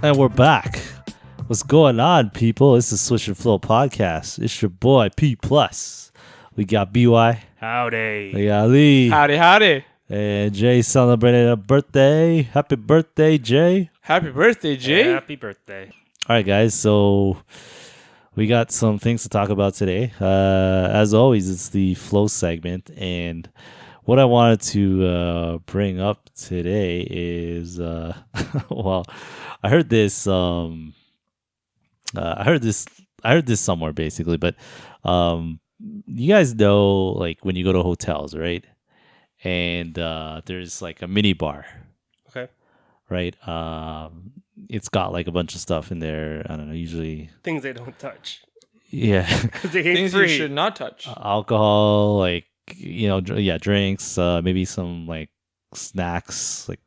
And we're back. What's going on, people? This is Switch and Flow Podcast. It's your boy P Plus. We got BY. Howdy. We got Lee. Howdy. And Jay celebrating a birthday. Happy birthday, Jay. Happy birthday, Jay. Happy birthday. All right, guys. So we got some things to talk about today. As always, it's the flow segment. And what I wanted to bring up today is, well, I heard this. I heard this somewhere basically, but you guys know, like when you go to hotels, right? And there's like a mini bar. Okay. Right. It's got like a bunch of stuff in there. I don't know. Usually Things they don't touch. Yeah. Because they ain't Things free. you should not touch. Alcohol, like, drinks, maybe some like snacks, like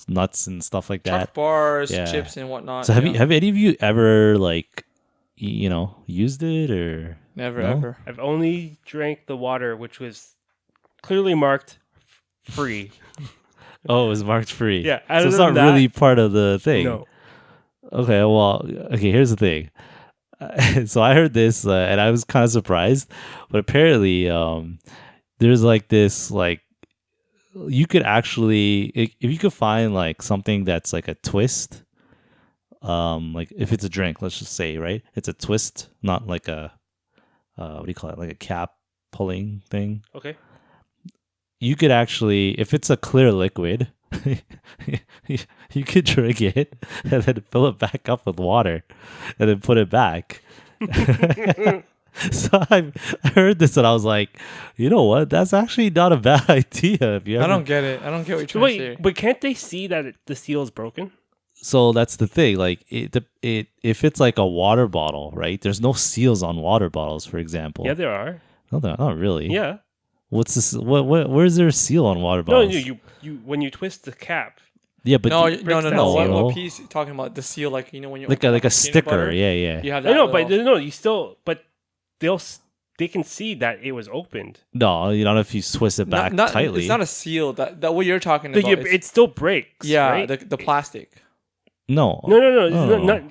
nuts and stuff like that. Chocolate bars, Yeah. chips, and whatnot. So have any of you ever like used it or Never, No? ever. I've only drank the water, which was clearly marked free. Oh, it was marked free. Yeah. So Other it's than not that, really part of the thing. No. Okay, well, here's the thing. So I heard this and I was kind of surprised, but apparently there's like this, like, you could actually, if you could find like something that's like a twist, like if it's a drink, let's just say, right? It's a twist, not like a, what do you call it? Like a cap pulling thing. Okay. You could actually, if it's a clear liquid, you could drink it and then fill it back up with water and then put it back. So I heard this and I was like, you know what? That's actually not a bad idea. If you I ever- don't get it. I don't get what you're trying to say. Wait, but can't they see that the seal is broken? So that's the thing. Like if it's like a water bottle, right? There's no seals on water bottles, for example. Yeah, there are. No, not really. Yeah. What's this? Where's there a seal on water No, bottles? you when you twist the cap. Yeah, but No. breaks that What, seal. what piece talking about? The seal, like, when you like open a up peanut sticker. butter, Yeah. You have I that. know, little- but no, you still, but they can see that it was opened. No, you don't know if you twist it back not, tightly. It's not a seal. That what you're talking But about. it still breaks. yeah, right? the plastic. No. No. Oh.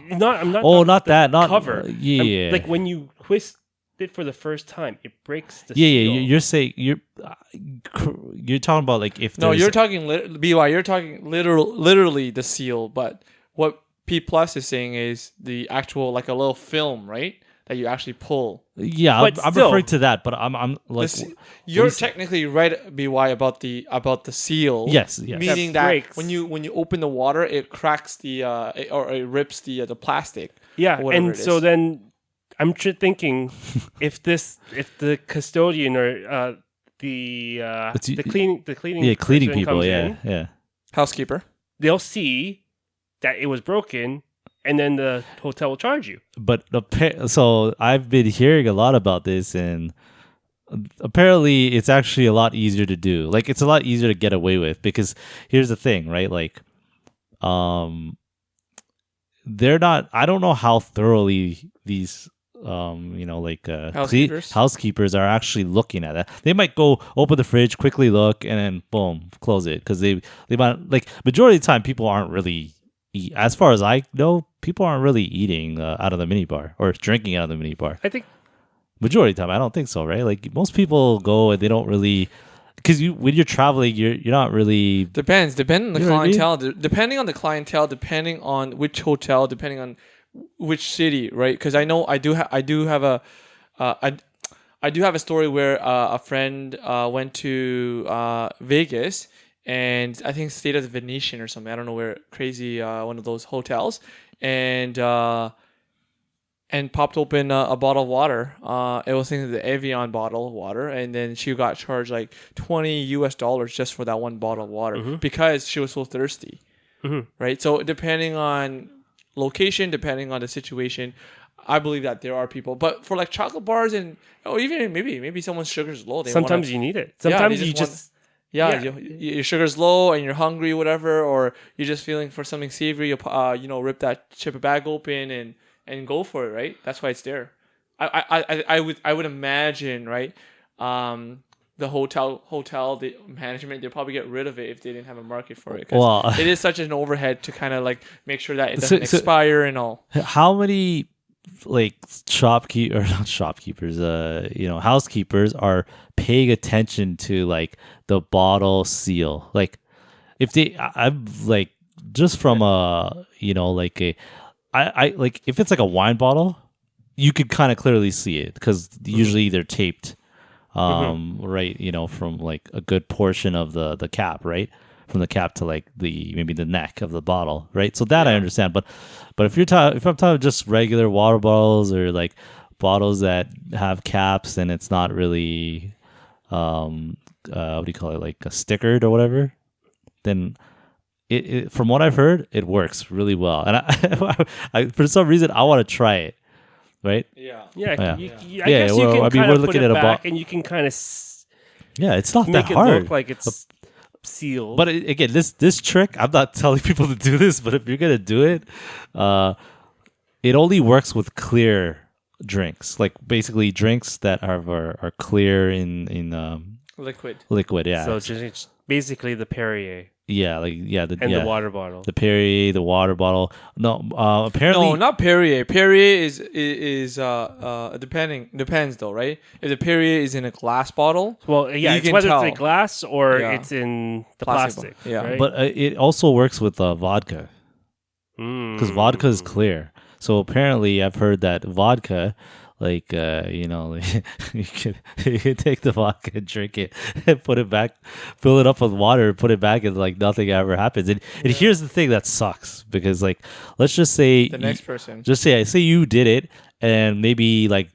It's not. I'm not. Oh, talking not the that. Not cover. Yeah. Like when you twist it for the first time, it breaks the yeah. seal. You're saying you're talking about like if No, there's- you're talking BY. You're talking literally the seal. But what P Plus is saying is the actual, like, a little film, right? That you actually pull. Yeah, But I'm still- referring to that, but I'm like You're is- technically right, BY, about the seal. yes. Meaning That that breaks. when you open the water, it cracks or it rips the plastic. Yeah, or whatever and it so is. then I'm thinking if the custodian or the cleaning cleaning person people. comes Yeah, in, yeah. Housekeeper. they'll see that it was broken, and then the hotel will charge you. But so I've been hearing a lot about this, and apparently it's actually a lot easier to do. Like, it's a lot easier to get away with, because here's the thing, right? Like, they're not. I don't know how thoroughly these housekeepers are actually looking at that. They might go open the fridge, quickly look, and then boom, close it, because they might, like, majority of the time people aren't really as far as I know, people aren't really eating out of the minibar or drinking out of the minibar. I think Majority of the time, I don't think so, right? Like, most people go and they don't really, because when you're traveling, you're not really. Depending on the You know what I mean? clientele. Depending on the clientele, depending on which hotel, depending on which city, right? Because I know I do have a story where a friend went to Vegas, and I think stayed at the Venetian or something. I don't know where, crazy one of those hotels, and popped open a bottle of water. It was thinking the Evian bottle of water, and then she got charged like $20 just for that one bottle of water because she was so thirsty, right? So depending on location, depending on the situation, I believe that there are people. But for like chocolate bars or even maybe someone's sugar's low. sometimes you need it. Sometimes they you just just Yeah, Yeah. your sugar's low and you're hungry, whatever, or you're just feeling for something savory. Rip that chip bag open and go for it, right? That's why it's there. I would imagine, right? the hotel, the management, they'll probably get rid of it if they didn't have a market for it. Well, Because it is such an overhead to kind of like make sure that it doesn't expire and all. how many like or not shopkeepers, housekeepers are paying attention to like the bottle seal? Like if I'm like just from like I like if it's like a wine bottle, you could kind of clearly see it because usually they're taped. Right, from like a good portion of the cap, right, from the cap to like maybe the neck of the bottle, right. So that I understand, but if I'm talking just regular water bottles or like bottles that have caps and it's not really what do you call it, like a stickered or whatever, then it from what I've heard, it works really well, and I for some reason I want to try it. Right? Yeah. Yeah. I guess you can kind of put it back, and you can kind of it's not that make it hard. look like it's sealed. But again, this trick, I'm not telling people to do this, but if you're gonna do it, it only works with clear drinks, like basically drinks that are clear in liquid. Yeah. So it's basically the Perrier. Yeah, The water bottle. The Perrier, the water bottle. No, apparently no, not Perrier. Perrier is depends though, right? If the Perrier is in a glass bottle, well, yeah, it's whether it's in glass or it's in the plastic. Yeah, right? But it also works with vodka because vodka is clear. So apparently, I've heard that vodka. Like you could take the vodka and drink it and put it back, fill it up with water, put it back, and like nothing ever happens. And here's the thing that sucks because like let's just say the next person, just say you did it, and maybe like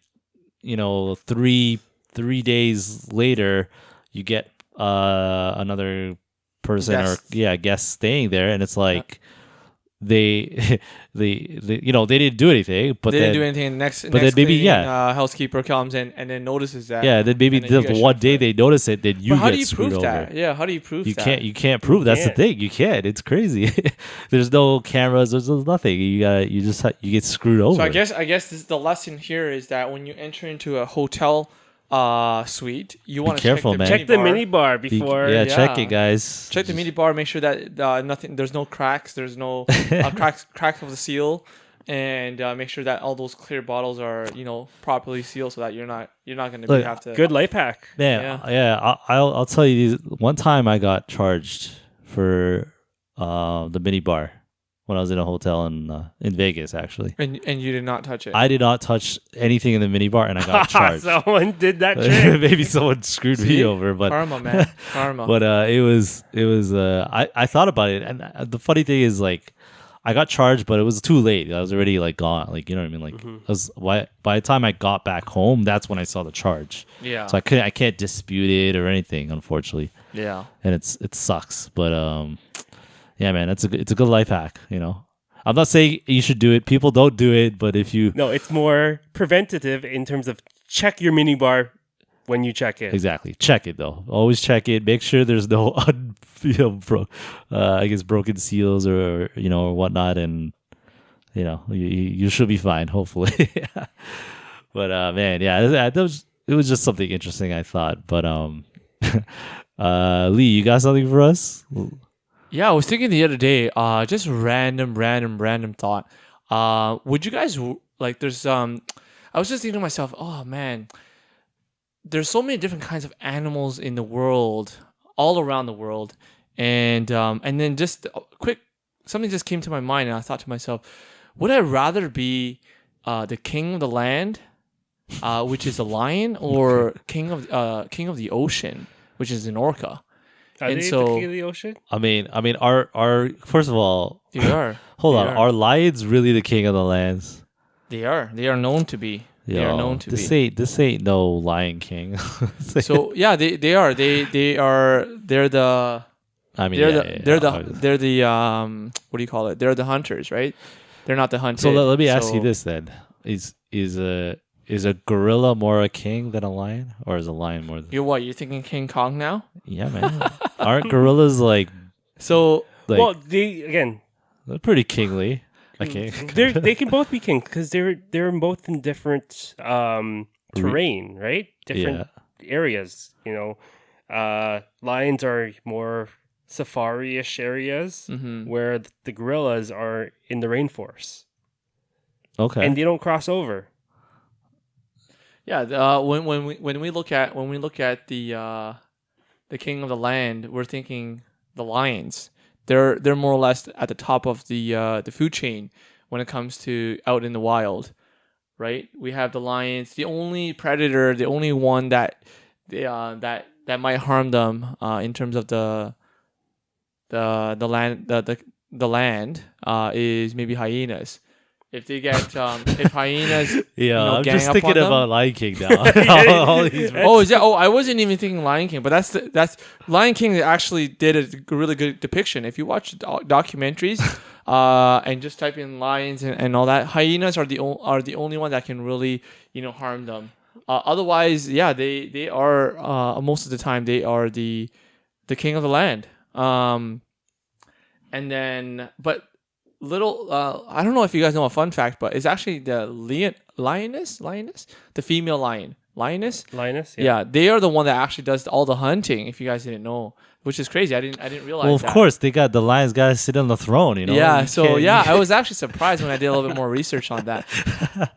3 days later you get another person or guest staying there, and it's like. They didn't do anything, but they then, didn't do anything. Next then maybe housekeeper comes in and then notices that. Yeah, then maybe the one day they notice it, then you get screwed over. That? Yeah, how do you prove that? You can't prove. That's the thing. You can't. It's crazy. There's no cameras. There's nothing. You get screwed over. So I guess the lesson here is that when you enter into a hotel suite, you want to check the mini bar before. Check it, guys. Check the mini bar. Make sure that there's no cracks. There's no cracks of the seal, and make sure that all those clear bottles are properly sealed so that you're not going to have to. Good life hack. Yeah. I'll tell you these. One time I got charged for the mini bar. When I was in a hotel in Vegas, actually. And you did not touch it? I did not touch anything in the minibar, and I got charged. Someone did that trick. Maybe someone screwed me over, but karma, man, karma. But it was. I thought about it, and the funny thing is, like, I got charged, but it was too late. I was already like gone. Like, you know what I mean? Like, by the time I got back home, that's when I saw the charge. Yeah. So I can't dispute it or anything, unfortunately. Yeah. And it sucks, but yeah, man, it's a good life hack. I'm not saying you should do it. People don't do it, but if you it's more preventative in terms of check your mini bar when you check it. Exactly, check it though. Always check it. Make sure there's no broken seals or whatnot, and you should be fine. Hopefully, but man, yeah, it was just something interesting I thought. But Lee, you got something for us? Yeah, I was thinking the other day, just random thought. Would you guys like? There's I was just thinking to myself, oh man, there's so many different kinds of animals in the world, all around the world, and then just something just came to my mind, and I thought to myself, would I rather be the king of the land, which is a lion, or king of the ocean, which is an orca? Are they the king of the ocean? I mean, our first of all, they are. Hold on, are lions really the king of the lands? They are. They are known to be. They are known to be. This ain't no Lion King. So yeah, they are. They are. They're the. I mean, they're the what do you call it? They're the hunters, right? They're not the hunted. So let me ask you this then: Is a gorilla more a king than a lion, or is a lion more? You're thinking King Kong now? Yeah, man. Aren't gorillas like? So well, they're pretty kingly. Okay, they can both be king because they're both in different terrain, right? Different areas. Lions are more safari-ish areas, where the gorillas are in the rainforest, Okay. and they don't cross over. Yeah, when we look at the king of the land, we're thinking the lions. They're more or less at the top of the food chain when it comes to out in the wild, right? We have the lions. The only predator, the only one that that might harm them in terms of the land is maybe hyenas. If they get if hyenas Yeah, I'm gang just up thinking on them. about Lion King now. All these Oh, is that? Oh, I wasn't even thinking Lion King, but that's Lion King actually did a really good depiction. If you watch documentaries, and just type in lions and all that, hyenas are the only one that can really harm them. Otherwise, yeah, they are most of the time they are the king of the land. And then, but little, I don't know if you guys know a fun fact, but it's actually the lioness, the female lioness. Lioness, Yeah, they are the one that actually does all the hunting. If you guys didn't know, which is crazy. I didn't realize. Well, of course, the lions got to sit on the throne, Yeah, You so can't- yeah, I was actually surprised when I did a little bit more research on that,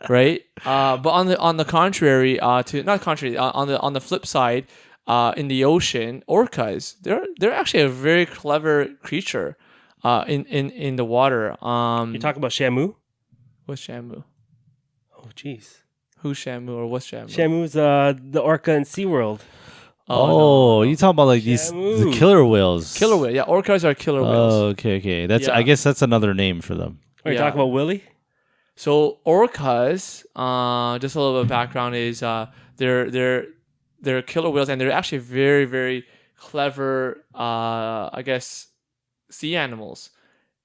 right? But on the contrary, on the flip side, in the ocean, orcas they're actually a very clever creature, in the water. You talk about Shamu? What's Shamu? Oh, jeez. Who's Shamu or what's Shamu? Shamu's the orca in SeaWorld. Oh, you talking about like the Shamu. killer whales? Killer whale. Yeah, orcas are killer whales. Oh, okay. That's Yeah. I guess that's another name for them. Are you Yeah. talking about Willie? So orcas, just a little bit of background is they're killer whales, and they're actually very, very clever, I guess, sea animals.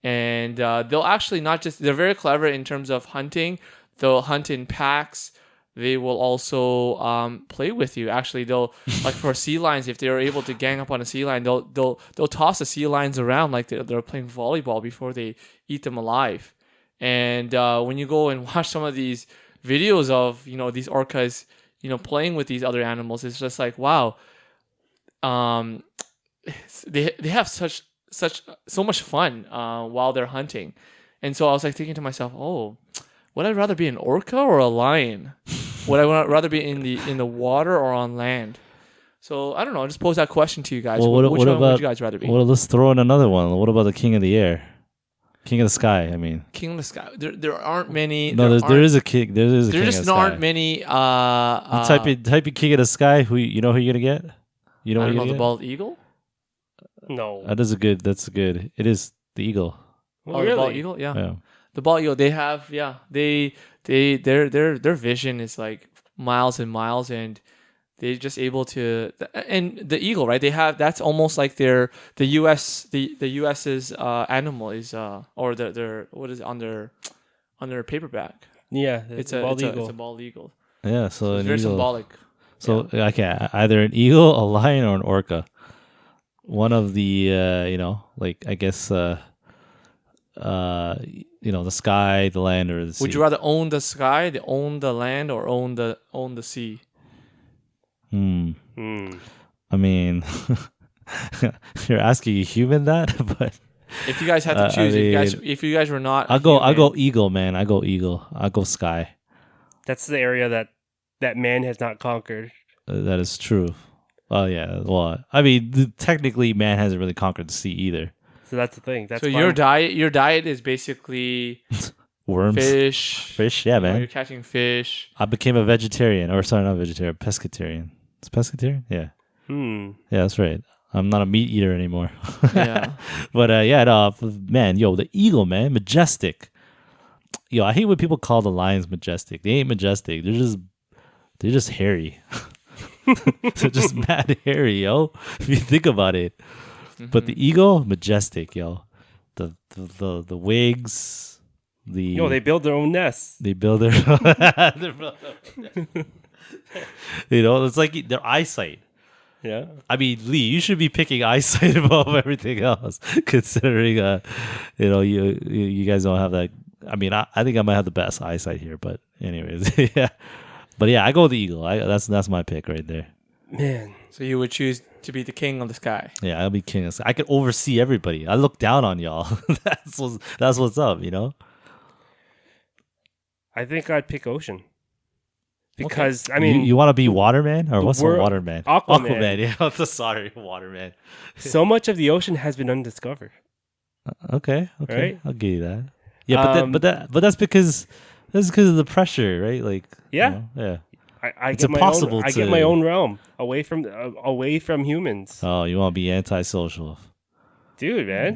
And they'll actually they're very clever in terms of hunting. They'll hunt in packs. They will also play with you. Actually, they'll like for sea lions, if they're able to gang up on a sea lion, they'll toss the sea lions around like they're playing volleyball before they eat them alive. And when you go and watch some of these videos of these orcas playing with these other animals, it's just like, wow, they have so much fun while they're hunting. And so I was like thinking to myself, oh, would I rather be an orca or a lion? Would I rather be in the water or on land? So I don't know. I just pose that question to you guys. Well, Which one would you guys rather be? Well, let's throw in another one. What about the king of the air? King of the sky, I mean. King of the sky. There aren't many. No, there is a king. There is a There king just of the aren't sky. many. Type in king of the sky. Who you know who you're gonna get? You know I who don't know, you're the gonna bald eagle. No. That's good. It is the eagle. Oh, the bald eagle. Yeah. Yeah. The bald eagle. They have. Yeah. Their vision is like miles and miles, and they're just able to. And the eagle, right? They have. That's almost like the US's animal is or their what is it, on their paperback. Yeah, It's a a bald it's eagle. a ball eagle. Yeah. So It's an very eagle. symbolic. So okay, either an eagle, a lion, or an orca. One of the like I guess the sky, the land, or the sea. Would you rather own the sky, own the land, or own the sea? Hmm. I mean, you're asking a human that, but If you guys had to choose, if you guys were not, I'll go eagle, man. I go eagle. I'll go sky. That's the area that man has not conquered. That is true. Oh yeah. Well, I mean, technically, man hasn't really conquered the sea either. So that's the thing. That's So why your diet is basically Worms, fish. Yeah, You know, man. you're catching fish. I became a vegetarian, or sorry, not vegetarian, pescatarian. It's pescatarian. Yeah, Hmm. yeah, that's right. I'm not a meat eater anymore. Yeah. But yeah, no, man, the eagle, man, majestic. I hate when people call the lions majestic. They ain't majestic. They're just hairy. They're just mad hairy, yo. If you think about it. But the eagle, majestic, yo. The wigs, They build their own nests. they build their, it's like their eyesight. Yeah. I mean, Lee, you should be picking eyesight above everything else, considering you guys don't have that. I mean, I think I might have the best eyesight here, but anyways, yeah. But yeah, I go with the eagle. That's my pick right there. Man. So you would choose to be the king of the sky. Yeah, I'll be king of the sky. I could oversee everybody. I look down on y'all. That's what's up, you know? I think I'd pick ocean. Because, I You, mean... you want to be Waterman? Or what's a world- Waterman? Aquaman. Yeah, sorry, Waterman. So much of the ocean has been undiscovered. Okay. Right? I'll give you that. Yeah, but that's because of the pressure, right? Like, Yeah. yeah. I It's get impossible I get to- my own realm away from humans. Oh, you want to be antisocial? Dude, man.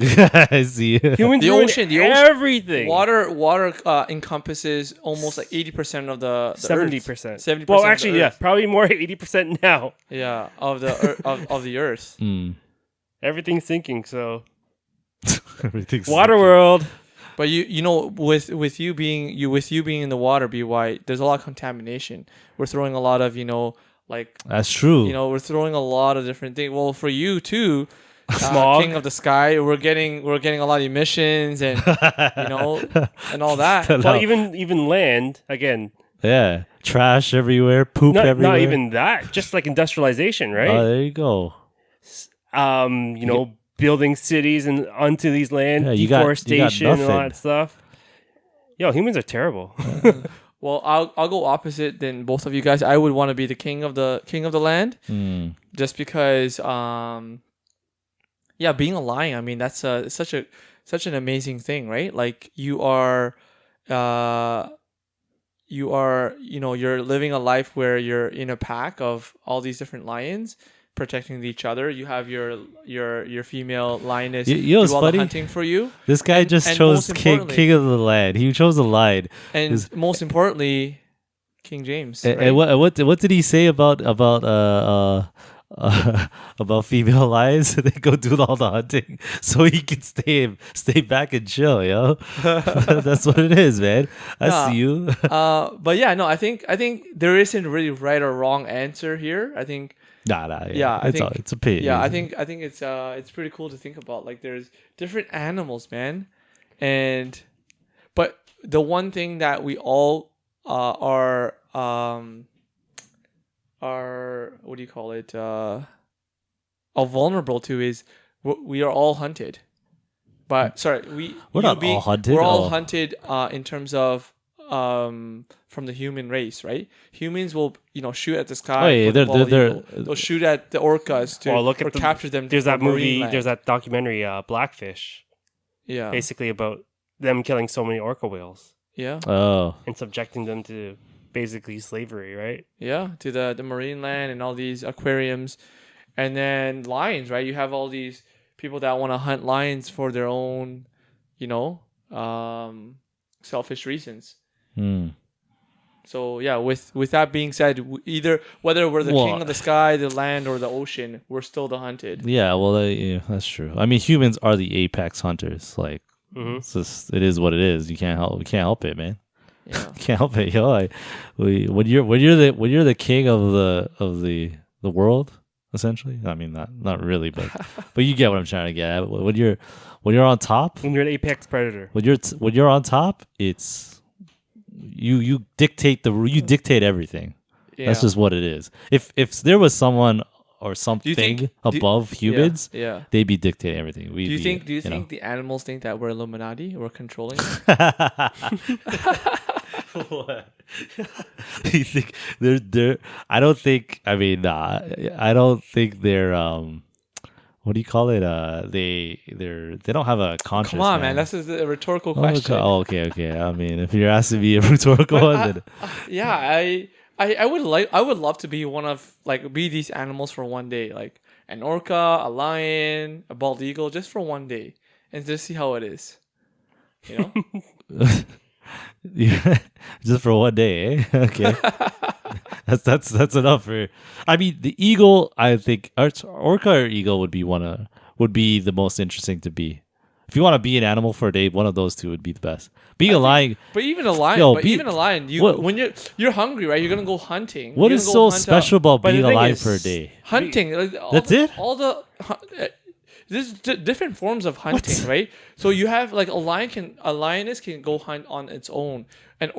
I see. Humans The ruin ocean- everything. Water encompasses almost like 80% of the 70%. 70%. Well, of the actually, yeah, Earth. probably more 80% now. Yeah, of the of the Earth. Mm. Everything's sinking, so Everything's Waterworld. But you know with you being in the water, BY, there's a lot of contamination. We're throwing a lot of like That's true. we're throwing a lot of different things. Well, for you too, Smog. king of the sky, we're getting a lot of emissions and and all that. No. Well, even land again. Yeah, trash everywhere, poop everywhere. Not even that. Just like industrialization, right? Oh, there you go. Building cities and onto these land, Yeah, you got deforestation and all nothing. that stuff. Yo, humans are terrible. Well, I'll go opposite than both of you guys. I would want to be the king of the land, just because. Being a lion. I mean, that's such an amazing thing, right? Like you're living a life where you're in a pack of all these different lions protecting each other. You have your female lioness You know what's do all the funny? hunting for you. This guy just and chose most king importantly- of the land. He chose the lion. And most importantly, King James. And, right? and what did he say about female lions? They go do all the hunting so he can stay back and chill, yo. That's what it is, man. I see you. But yeah, no, I think there isn't really right or wrong answer here. I think Nah. Yeah, I think- it's opinion. yeah, I think it's pretty cool to think about. Like there's different animals, man, but the one thing that we all are what do you call it? Are vulnerable to is we are all hunted. But sorry, We're not all hunted. We're all Oh. hunted in terms of from the human race, right? Humans will shoot at the sky. Oh, yeah, for the bald they're- eagle. They'll shoot at the orcas to or capture them. There's that for marine movie. land. There's that documentary, Blackfish, yeah, basically about them killing so many orca whales yeah, Oh. and subjecting them to basically slavery, right? yeah, to the marine land and all these aquariums, and then lions, right? You have all these people that want to hunt lions for their own, selfish reasons. So yeah, with that being said, whether we're the king of the sky, the land, or the ocean, we're still the hunted. Yeah, well, yeah, that's true. I mean, humans are the apex hunters. Like, it's just, it is what it is. We can't help it, man. Yeah. Can't help it, yo. When you're the king of the world, essentially. I mean, not really, but you get what I'm trying to get at. When you're on top, When you're an apex predator. when you're on top, it's you dictate everything. Yeah. That's just what it is. If there was someone or something think- above humans, Yeah. they'd be dictating everything. Do you think the animals think that we're Illuminati? We're controlling them? What? You think they're I don't think they what do you call it? They don't have a conscience. Come on, man. That's just a rhetorical Oh, question. okay. I mean, if you're asking me a rhetorical one, then Yeah, I would love to be one of be these animals for one day, like an orca, a lion, a bald eagle, just for one day, and just see how it is. You know? yeah, just for one day, eh? Okay. That's enough for. I mean, the eagle. I think orca or eagle would be the most interesting to be. If you want to be an animal for a day, one of those two would be the best. Being a lion. But even a lion, when you're hungry, right? You're gonna go hunting. What You're is gonna so go hunt special about But the being a thing lion is, for a day? hunting? That's it? there's different forms of hunting, right? So you have like a lioness can go hunt on its own, and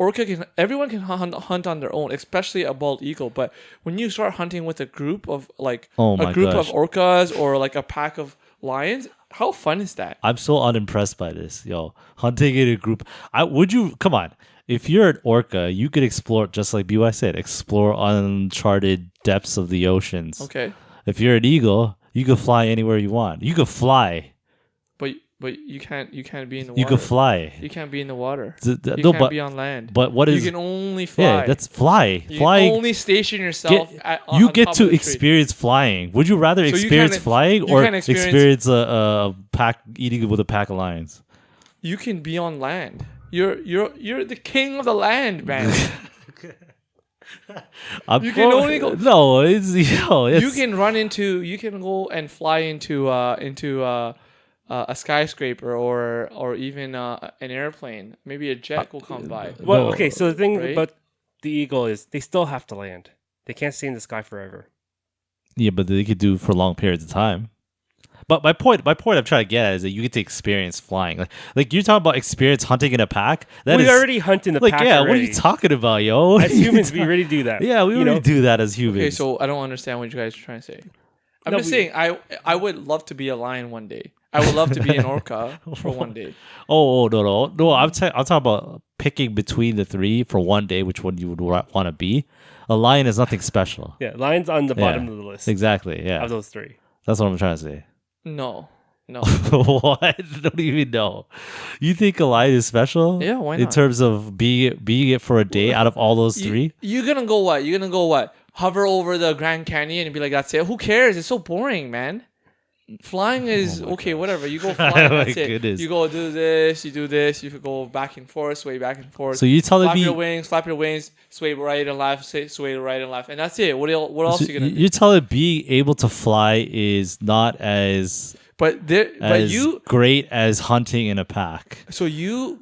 everyone can hunt on their own, especially a bald eagle. But when you start hunting with a group of like a group of orcas or like a pack of lions, how fun is that? I'm so unimpressed by this, yo. Hunting in a group. Come on. If you're an orca, you could explore, just like BY said, explore uncharted depths of the oceans. Okay. If you're an eagle, you could fly anywhere you want. You could fly. But you can't be in the water. You could fly. You can't be in the water. You can't be on land. But what is... You can only fly. Yeah, that's fly. You Flying. can only station yourself you on get top to of the experience flying. Would you rather experience flying or experience a pack eating with a pack of lions? You can be on land. You're the king of the land, man. You can only go. No, you can run into. You can go and fly into a skyscraper or even an airplane. Maybe a jet will come by. Well, okay. So the thing right? about the eagle is they still have to land. They can't stay in the sky forever. Yeah, but they could do for long periods of time. But my point I'm trying to get at is that you get to experience flying. Like you're talking about experience hunting in a pack. We already hunt in the pack. Yeah, already. what are you talking about, yo? As humans, we already do that. Yeah, we already do that as humans. Okay, so I don't understand what you guys are trying to say. I'm just saying I would love to be a lion one day. I would love to be an orca for one day. Oh no! I'm talking about picking between the three for one day. Which one you would want to be? A lion is nothing special. Yeah, lion's on the bottom of the list. Exactly. Yeah, of those three. That's what I'm trying to say. No. What? I don't even know. You think a lion is special? Yeah, why not? In terms of being it for a day out of all those three? You're gonna go what? You're gonna go what? Hover over the Grand Canyon and be like, that's it. Who cares? It's so boring, man. Flying is okay, whatever. You go flying, that's it. Goodness. You go do this, you do this, you go back and forth, sway back and forth. So you telling me flap your wings, sway right and left, sway right and left, and that's it. What else are you gonna do? You're telling being able to fly is not as great as hunting in a pack. So you're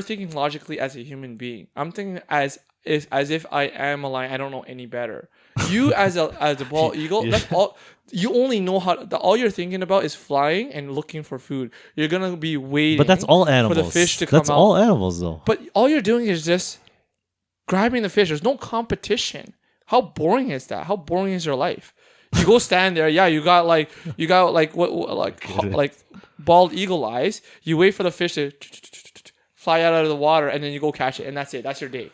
thinking logically as a human being. I'm thinking as if I am a lion. I don't know any better. You as a bald eagle, that's all. You only know all you're thinking about is flying and looking for food. You're gonna be waiting. But that's all animals. For the fish to come out. That's all animals, though. But all you're doing is just grabbing the fish. There's no competition. How boring is that? How boring is your life? You go stand there. Yeah, you got like bald eagle eyes. You wait for the fish to fly out of the water, and then you go catch it, and that's it. That's your day.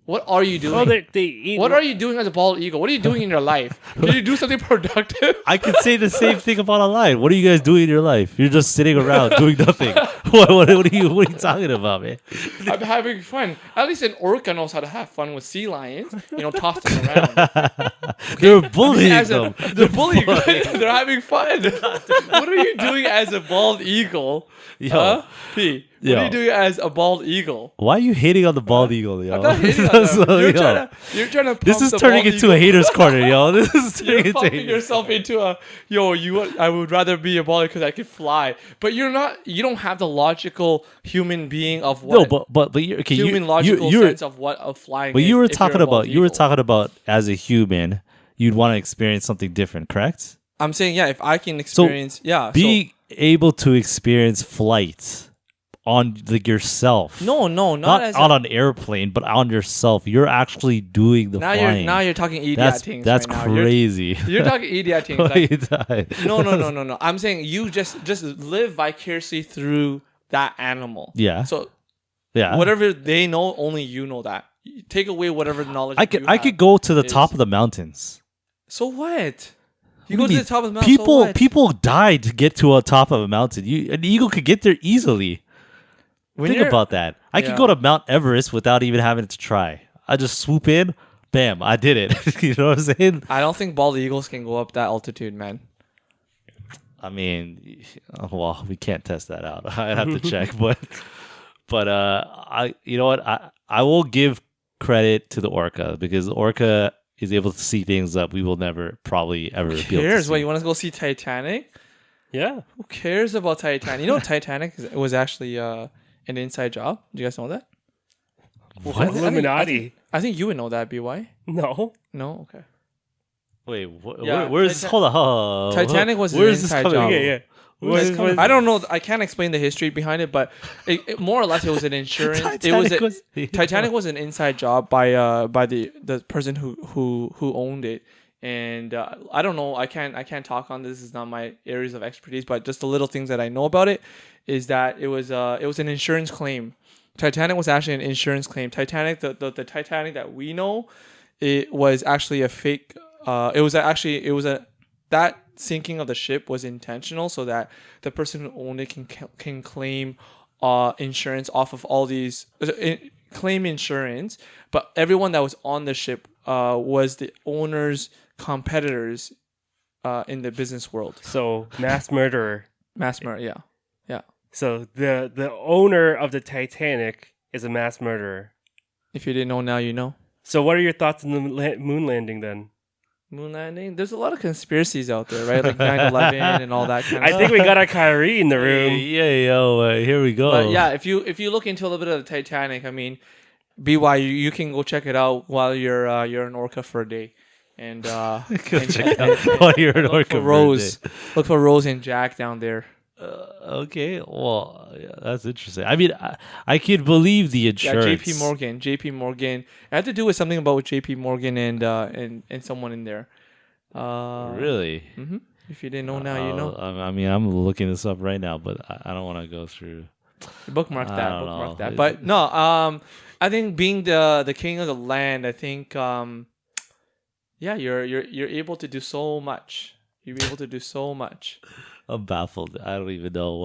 What are you doing? Well, they eat. What are you doing as a bald eagle? What are you doing in your life? Can you do something productive? I could say the same thing about a lion. What are you guys doing in your life? You're just sitting around doing nothing. What are you talking about, man? I'm having fun. At least an orca knows how to have fun with sea lions. Toss them around. They're bullying them. They're bullying. They're having fun. What are you doing as a bald eagle? P. What are you doing as a bald eagle? Why are you hating on the bald eagle, yo? I'm not hating on them. You're trying to. This is turning into a hater's corner, yo. This is turning into yourself into a I would rather be a bald because I could fly, but you're not. You don't have the logical human being of what. No, but you're okay. Human logical sense of what of flying. But you were talking about as a human, you'd want to experience something different, correct? I'm saying if I can experience being able to experience flight on yourself. No, not as on an airplane, but on yourself. You're actually doing the flying. Now you're talking idiot things. That's right crazy. You're talking idiot things. No. I'm saying you just live vicariously through that animal. Yeah. So yeah, whatever they know, only you know that. Take away whatever knowledge. I could go to the top of the mountains. So what? You go to the top of the mountain. People die to get to a top of a mountain. An eagle could get there easily. Think about that. I could go to Mount Everest without even having to try. I just swoop in, bam, I did it. You know what I'm saying? I don't think bald eagles can go up that altitude, man. I mean, well, we can't test that out. I'd have to check, but you know what? I will give credit to the orca because the orca is able to see things that we will never probably ever be able to see. What, you want to go see Titanic? Yeah. Who cares about Titanic? You know Titanic was actually an inside job. Do you guys know that? What? Illuminati. I think you would know that, BY. No. No? Okay. Wait, Yeah, where's hold on? Titanic was an where's this inside coming? job. Yeah. I don't know. I can't explain the history behind it, but more or less, it was an insurance. Titanic was an inside job by the person who owned it, and I don't know. I can't talk on this. It's not my areas of expertise, but just the little things that I know about it is that it was an insurance claim. Titanic was actually an insurance claim. Titanic, the Titanic that we know, it was actually a fake. That sinking of the ship was intentional so that the person who owned it can claim insurance off of all these claim insurance, but everyone that was on the ship was the owner's competitors in the business world. So mass murderer. Mass murder, yeah. So the owner of the Titanic is a mass murderer. If you didn't know, now you know. So what are your thoughts on the moon landing then? Moon landing. There's a lot of conspiracies out there, right? Like 9/11 and all that kind of I stuff. think we got our Kyrie in the room. Here we go. But yeah, if you look into a little bit of the Titanic, I mean, BYU, you can go check it out while you're in Orca for a day, and check it out while you're in look Orca for Rose. Look for Rose and Jack down there. Okay, well, yeah, that's interesting. I mean, I could believe the insurance. Yeah, JP Morgan. It had to do with something about with JP Morgan and someone in there. Really? Mm-hmm. If you didn't know, now you know. I mean, I'm looking this up right now, but I don't want to go through. Bookmark I that. don't Bookmark know. that. But no, I think being the king of the land, I think, yeah, you're able to do so much. You're able to do so much. I'm baffled. I don't even know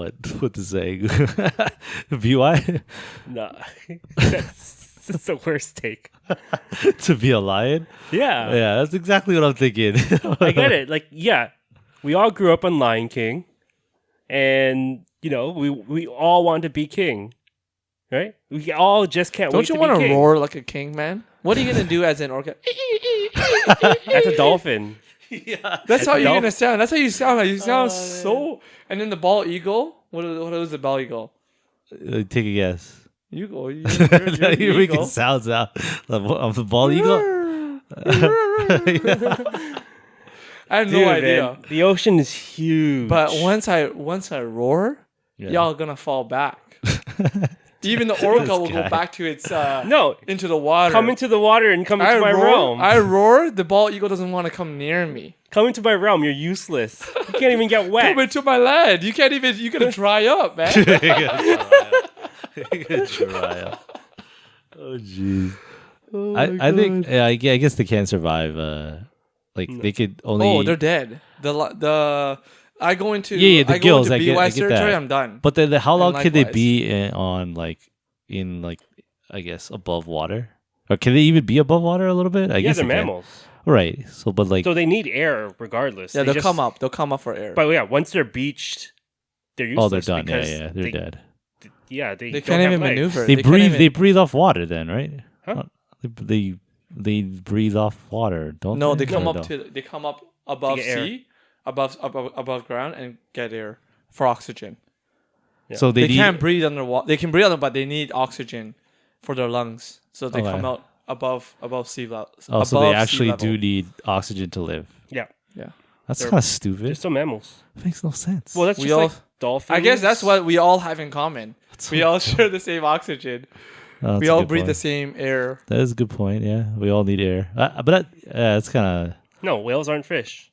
what to say. BY? No, that's the worst take. To be a lion? Yeah, Yeah, that's exactly what I'm thinking. I get it. Like, yeah, we all grew up on Lion King, and we all want to be king, right? We all just can't. Don't you want to roar like a king, man? What are you gonna do as an orca? That's a dolphin. Yeah, That's how you're dolphin. gonna sound. That's how you sound. Like, you sound so. And then the bald eagle. What is the bald eagle? take a guess. You go. You're You're the making eagle. sounds out of the bald eagle. I have Dude, no idea. man, the ocean is huge. But once I roar, Yeah. y'all gonna fall back. Even the orca will guy. go back to its no, into the water. come into the water and come into my realm. I roar. The bald eagle doesn't want to come near me. Come into my realm. You're useless. You can't even get wet. Come into my land. You can't even. You gotta dry up, man. Jiraiya. Oh jeez. I think I guess they can't survive. They could only. Oh, they're dead. I go into Yeah, the I gills, go I into get- I BY's get territory. that. I'm done. But then how long could they likewise. be in I guess above water? Or can they even be above water a little bit? I Yeah, guess they're they can. mammals. Right. So, but So they need air regardless. Yeah, They they'll come up. They'll come up for air. But yeah, once they're beached, they're useless. they're done. because Yeah, they're dead. Yeah, they They don't can't have even legs. maneuver. They can't breathe. even- They breathe off water, then, right? Huh? They breathe off water, don't No, they? they come Or up no? they come up above get air. sea, above ground, and get air for oxygen. Yeah. So They need, can't breathe underwater. They can breathe under, but they need oxygen for their lungs, so they Okay. come out above sea level. Oh, so they above sea actually level. do need oxygen to live. Yeah, Yeah, That's They're- kind of they're stupid. still mammals. Makes no sense. Well, that's We just all- like dolphins. I guess that's what we all have in common. We all share the same oxygen. Oh, that's We a all good breathe the point. same air. That is a good point. Yeah, we all need air. But it's kind No, whales aren't fish.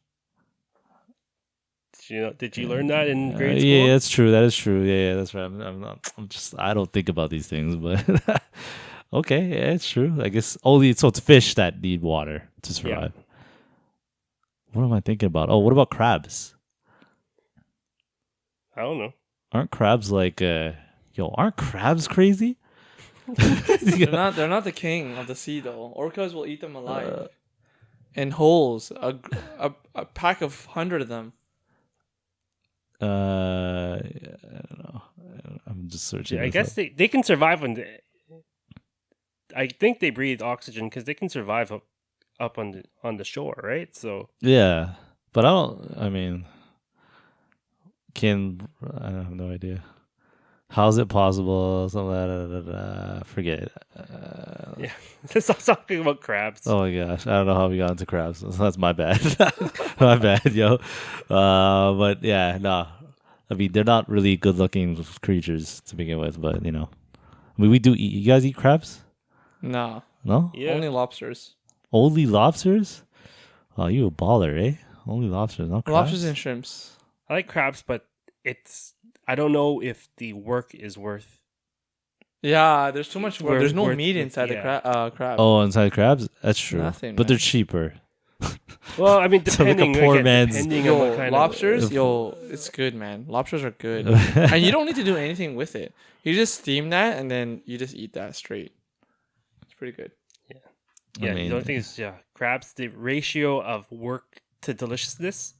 Did you learn that in of. grade school? Yeah, that's true. That is true. Yeah, that's right. I don't think about these things, but okay, yeah, it's true. I guess it's fish that need water to survive. What am I thinking about? Oh, what about crabs? I don't know. Aren't crabs aren't crabs crazy? They're not the king of the sea though. Orcas will eat them alive. In holes, a pack of 100 of them. I don't know. I'm just searching. I this guess up. they can survive on the. I think they breathe oxygen because they can survive up on the shore, right? So Yeah, but I don't. I mean, I have no idea. How's it possible? Something forget it. Yeah, let's stop talking about crabs. Oh my gosh, I don't know how we got into crabs. That's my bad. My bad, yo. But yeah, no. I mean, they're not really good-looking creatures to begin with, but I mean, we do eat. You guys eat crabs? No, No, Yeah, only lobsters. only lobsters. Oh, you a baller, eh? Only lobsters, not crabs. Lobsters and shrimps. I like crabs, but I don't know if the work is worth. Yeah, there's too much work. Worth- There's no worth- meat inside yeah. the crab. Oh, inside crabs. That's true, Nothing, but they're man. cheaper. Well, I mean, So like a depending. poor again, man's- depending on what Yo, kind lobsters, of. it's good, man. Lobsters are good, and you don't need to do anything with it. You just steam that, and then you just eat that straight. It's pretty good. Yeah, I mean, the only thing is, crabs. The ratio of work to deliciousness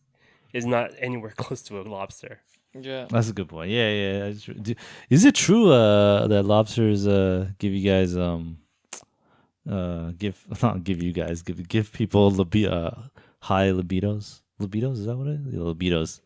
is not anywhere close to a lobster. Yeah. That's a good point. Yeah. That's true. Is it true that lobsters give you guys not give you guys give people high libidos? Libidos, is that what it is? Yeah, libidos.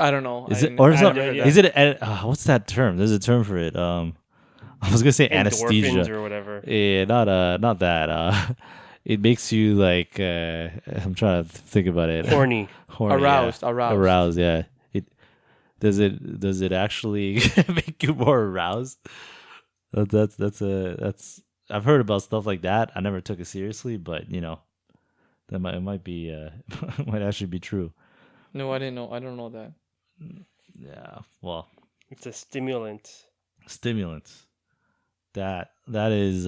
I don't know. Is I it didn't- or I is, haven't it- heard yeah. that. is it what's that term? There's a term for it. I was gonna say Endorphins anesthesia. or whatever. Yeah, not that. It makes you like I'm trying to think about it. Horny. Horny, Aroused, yeah. aroused. Aroused, yeah. Does it actually make you more aroused? That's I've heard about stuff like that. I never took it seriously, but it might be might actually be true. No, I didn't know. I don't know that. Yeah. Well, It's a stimulant. stimulants. That is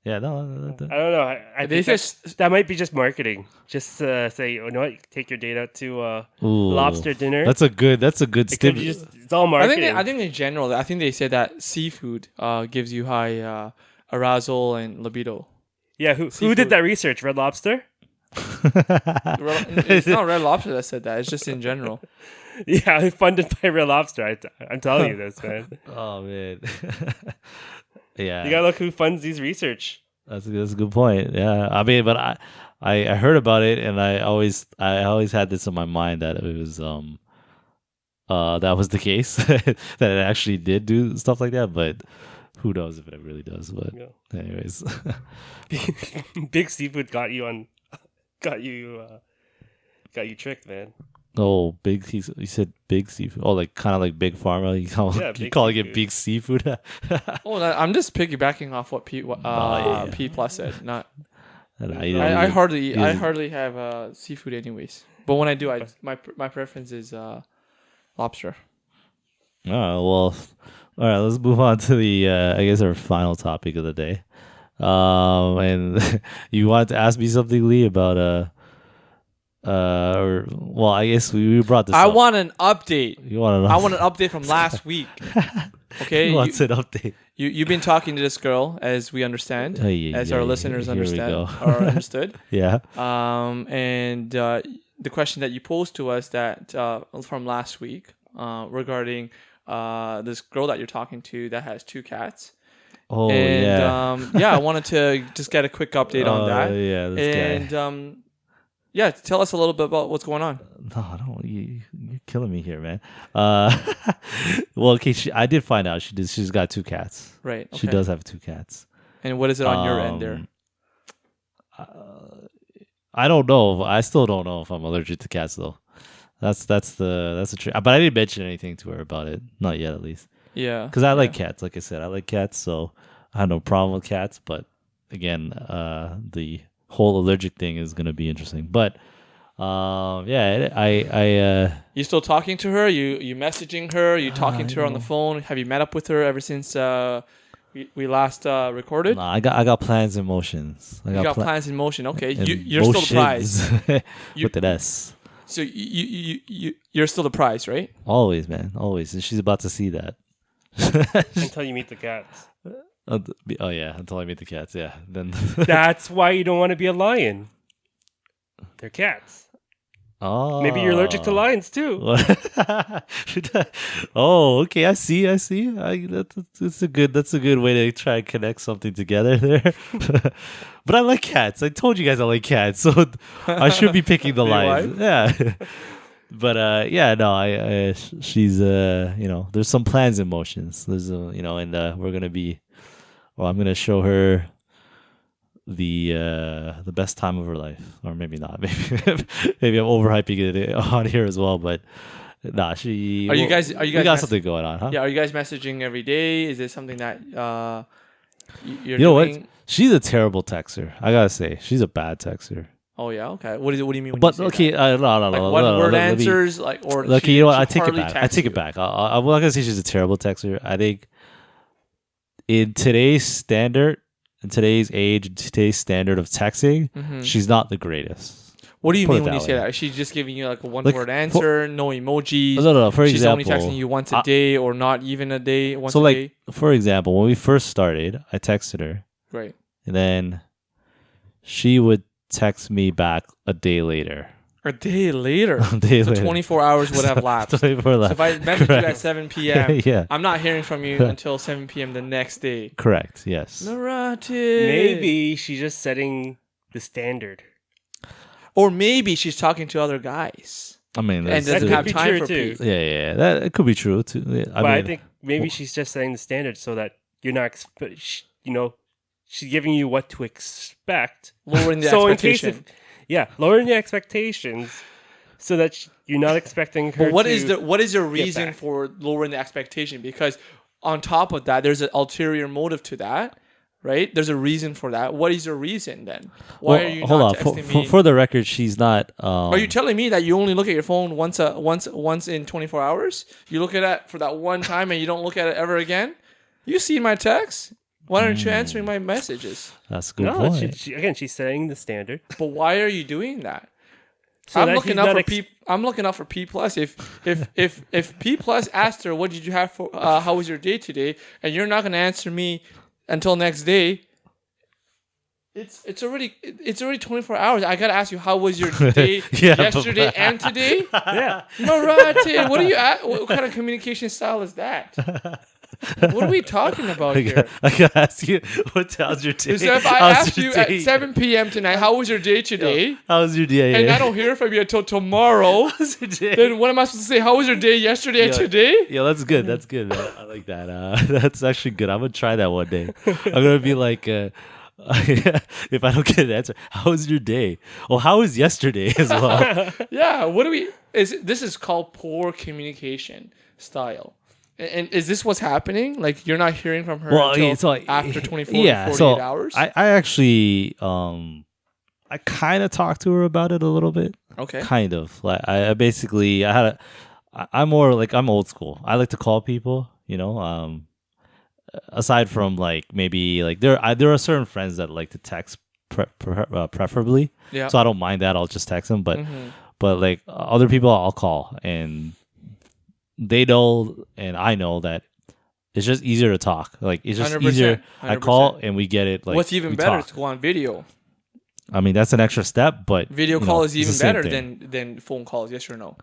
yeah, no, I don't know. I They think just that might be just marketing. Just say, you know what? Take your date out to ooh, lobster dinner. That's a good It could be stimulus. it's all I marketing. think in general, I think they said that seafood gives you high arousal and libido. Yeah, who Seafood. did that research? Red Lobster? It's not Red Lobster that said that. It's just in general. Yeah, funded by Red Lobster. I'm telling you this, man. Oh man. Yeah. You gotta look who funds these research. That's a good point. Yeah, I mean, but I heard about it, and I always had this in my mind that it was that was the case that it actually did do stuff like that. But who knows if it really does? But Yeah. anyways, Big seafood got you tricked, man. oh, big. You said big seafood. Oh, like kind of like big pharma. Yeah, You big calling it seafood. big seafood? Oh, I'm just piggybacking off what yeah. P plus said. Not Nah, I hardly you- I hardly have seafood anyways. But when I do, my preference is lobster. Oh, well, all right, let's move on to the, I guess, our final topic of the day. And you wanted to ask me something, Lee, about, well, I guess we brought this I up. want an update. You want I want an update from last week. Okay, He wants an update. you've been talking to this girl, as we understand, Ay, as ay, our ay, listeners here we understand go. or understood. Yeah. And the question that you posed to us that from last week regarding this girl that you're talking to that has 2 cats. Oh, And yeah. I wanted to just get a quick update on that. Yeah, this guy. And yeah, tell us a little bit about what's going on. No, don't. You're killing me here, man. Well, okay, I did find out she's got 2 cats. Right. She okay. does have 2 cats. And what is it on your end there? I don't know. I still don't know if I'm allergic to cats though. That's the trick. But I didn't mention anything to her about it. Not yet, at least. Yeah. Because I like cats. Like I said, I like cats, so I have no problem with cats. But again, the whole allergic thing is gonna be interesting. But yeah, I You still talking to her? You messaging her? You talking to her on the phone? Have you met up with her ever since we last recorded? I got plans in motions. I You got pla- plans in motion. Okay, in you're still the prize. motions. You- With an S. So you're still the prize, right? Always, man. Always. And she's about to see that. Until you meet the cats. Oh yeah, until I meet the cats. Yeah, then. That's why you don't want to be a lion. They're cats. Oh, Maybe you're allergic to lions too. Oh, okay. I see. That's a good way to try and connect something together there. But I like cats. I told you guys I like cats, so I should be picking the Your lions. Yeah. yeah, no, she's there's some plans in motions. There's and we're gonna be, well, I'm gonna show her the best time of her life, or maybe not. Maybe I'm overhyping it on here as well, but nah, Are you guys we got something going on, huh? Yeah, are you guys messaging every day? Is it something that you're You know doing? what? She's a terrible texter. I gotta say, she's a bad texter. Oh yeah, okay. What do you mean? When But you say okay, that? no, Like let one word me- answers, or Okay, you know what? I she take it hardly back. I texts take you. it back. I'm not gonna say she's a terrible texter. I think in today's standard, in today's age, in today's standard of texting, she's not the greatest. What do you Put mean it when you that say way. that? Is she just giving you like a one Like, word answer, no emojis? No. For She's only example, texting you once a day, or not even a day, once so a like day. for example, when we first started, I texted her, Great. and then she would text me back a day later. A day later. A day So later. 24 hours would have lapsed. 24 So lapsed. if I message you at Correct. 7 p.m., Yeah. I'm not hearing from you until 7 p.m. the next day. Correct. Yes. Narrative. Maybe she's just setting the standard. Or maybe she's talking to other guys I mean, and that's, doesn't could have be time true for too. people. yeah, that it could be true too. Yeah, But I mean, think maybe she's just setting the standard so that you're not, she's giving you what to expect. Lowering the So in expectation. case lowering the expectations so that you're not expecting her. But what to is your reason back. for lowering the expectation? Because on top of that, there's an ulterior motive to that, right? There's a reason for that. What is your reason then? Why well, are you hold not on. texting me? For the record, she's not. Are you telling me that you only look at your phone once in 24 hours? You look at it for that one time and you don't look at it ever again? You see my text? Why aren't you answering my messages? That's a good No, point. she's setting the standard. But why are you doing that? So I'm that looking he's out not for ex- P. I'm looking out for P plus. If P plus asked her, "What did you have for? How was your day today?" and you're not gonna answer me until next day, it's already 24 hours. I gotta ask you, how was your day Yeah, yesterday and today? Yeah. Marate, what are you at? What kind of communication style is that? What are we talking about here? I gotta ask you, how's your day? So if I How's ask your you at day? 7 p.m. tonight, how was your day today? How's your day? And I don't hear from you until tomorrow. How's your day? Then what am I supposed to say? How was your day yesterday and Yeah. today? Yeah, that's good. That's good. Man. I like that. That's actually good. I'm gonna try that one day. I'm gonna be like, if I don't get an answer, how was your day? Well, how was yesterday as well? Yeah. This is called poor communication style. And is this what's happening? Like you're not hearing from her until after 24 to 48 hours? I actually I kind of talked to her about it a little bit. Okay. Kind of. Like I basically I'm more like, I'm old school. I like to call people, aside from like maybe like there are certain friends that like to text preferably. Yeah. So I don't mind that. I'll just text them, but like other people I'll call, and they know and I know that it's just easier to talk. Like it's just 100%, easier. I call 100%. and we get it. Like What's even we better talk. is to go on video. I mean, that's an extra step, but Video call is it's even the same better thing. than phone calls. Yes or no?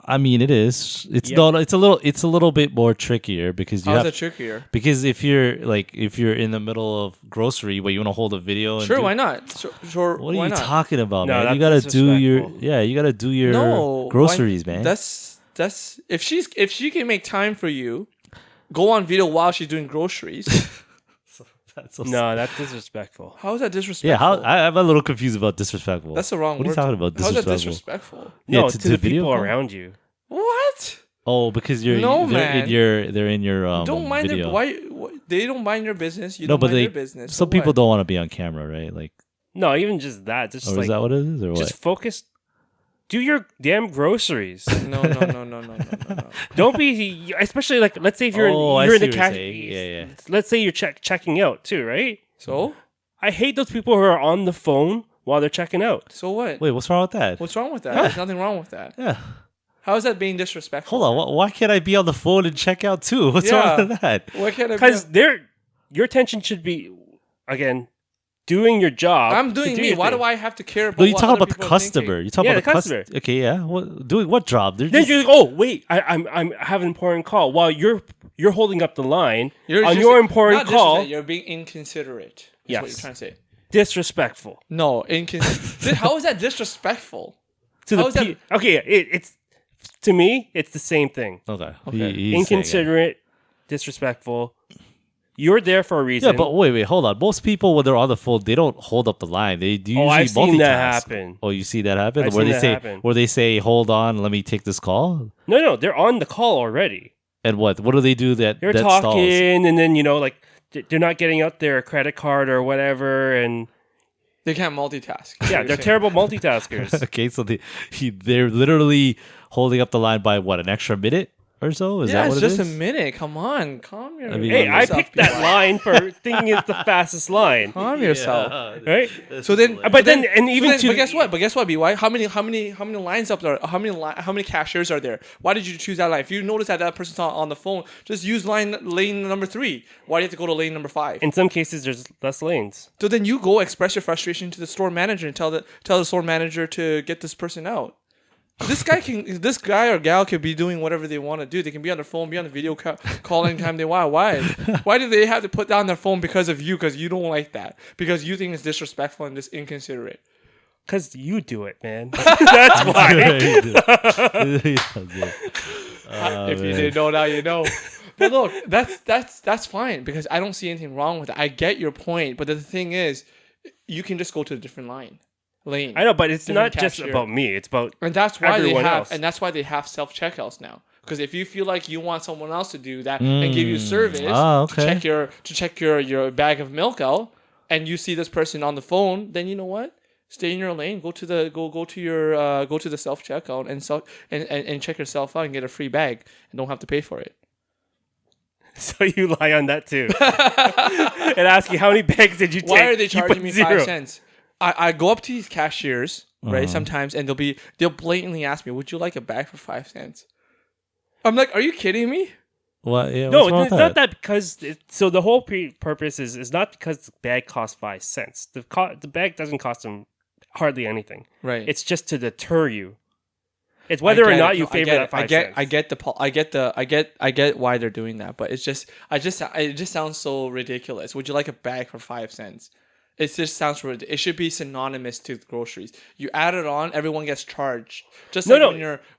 I mean, it is. It's Yeah. no. It's a little bit more trickier because you How's have that trickier? because if you're in the middle of grocery, but you want to hold a video. And Sure, do- why not? Sure, What are why you not? talking about, No, man? that's You gotta do your disrespectful. you gotta do your No, groceries, man. That's if she can make time for you, go on video while she's doing groceries. That's so No, that's disrespectful. How is that disrespectful? Yeah, I'm a little confused about disrespectful. That's the wrong What are word. you talking about? How's that Disrespectful? disrespectful? Yeah, No, to to the video people call? around you. What? Oh, because they're man. in your Don't mind video. they don't mind your business. You No, don't but mind they their business. some So people what? don't want to be on camera, right? Like, No, even just that. Just or like is that what it is, or what? just focus. Do your damn groceries. No. Don't be, especially like, let's say if you're Oh, I you're in see the what you're cash. saying. Yeah. Let's say you're checking out too, right? So I hate those people who are on the phone while they're checking out. so what? Wait, what's wrong with that? What's wrong with that? There's nothing wrong with that. Yeah. How is that being disrespectful? Hold on. Why can't I be on the phone and check out too? What's Yeah. wrong with that? Why can't I? Because your attention should be, again, doing your job. I'm to doing do me. your Why thing. do I have to care about? No, you what talk other about the people are customer. thinking? You talk Yeah, about the the customer. Okay, yeah. Doing what job? They're Then just, you're like, oh wait, I have an important call. While you're holding up the line You're on just- your important not call. disrespect, you're being inconsiderate. Is what Yes. you're trying to say. Disrespectful. No, how is that disrespectful? to How is that- okay, it's to me, it's the same thing. Okay. Okay. He's saying it. Inconsiderate, disrespectful. You're there for a reason. Yeah, but wait, hold on. Most people when they're on the phone, they don't hold up the line. They do usually I've seen multitask. that happen. Oh, you see that happen? I've where seen they that say, happen. where they say, "Hold on, let me take this call." No, they're on the call already. And what? What do they do that? They're that talking, stalls? and then like they're not getting out their credit card or whatever, and They can't multitask. yeah, they're terrible multitaskers. Okay, so they're literally holding up the line by what, an extra minute or so? Is Yeah, that what it's it just is? a minute. Come on, calm your. I mean, Hey, I yourself, picked that BY. line for thinking it's the fastest line, Calm yourself. right? So then, But then, and even but to guess what? But guess what, BY? How many lines up there? How many cashiers are there? Why did you choose that line? If you notice that person's on the phone, just use lane number 3. Why do you have to go to lane number 5? in some cases there's less lanes. So then you go express your frustration to the store manager and tell the store manager to get this person out. This guy or gal can be doing whatever they want to do. They can be on their phone, be on the video call anytime they want. Why? Why do they have to put down their phone because of you? Because you don't like that. Because you think it's disrespectful and just inconsiderate. Because you do it, man. That's why. If you didn't know, now you know. But look, that's fine because I don't see anything wrong with it. I get your point, but the thing is, you can just go to a different lane. I know, but it's Different not just cashier. about me. It's about And that's why everyone else. that's why they have self checkouts now. Because if you feel like you want someone else to do that and give you service okay. to check your bag of milk out, and you see this person on the phone, then you know what? Stay in your lane. Go to the self checkout and check yourself out and get a free bag and don't have to pay for it. So you lie on that too, and ask you how many bags did you take? Why are they You put charging me 0. 5 cents? I go up to these cashiers, right, sometimes, and they'll blatantly ask me, "Would you like a bag for 5 cents?" I'm like, "Are you kidding me?" What? Yeah, No, what's wrong it's with not that because. So the whole purpose is not because the bag costs 5 cents. The bag doesn't cost them hardly anything. Right. It's just to deter you. It's whether or not you favor that 5 cents. I get why they're doing that, but it just sounds so ridiculous. Would you like a bag for 5 cents? It just sounds ridiculous. It should be synonymous to groceries. You add it on, everyone gets charged. Just like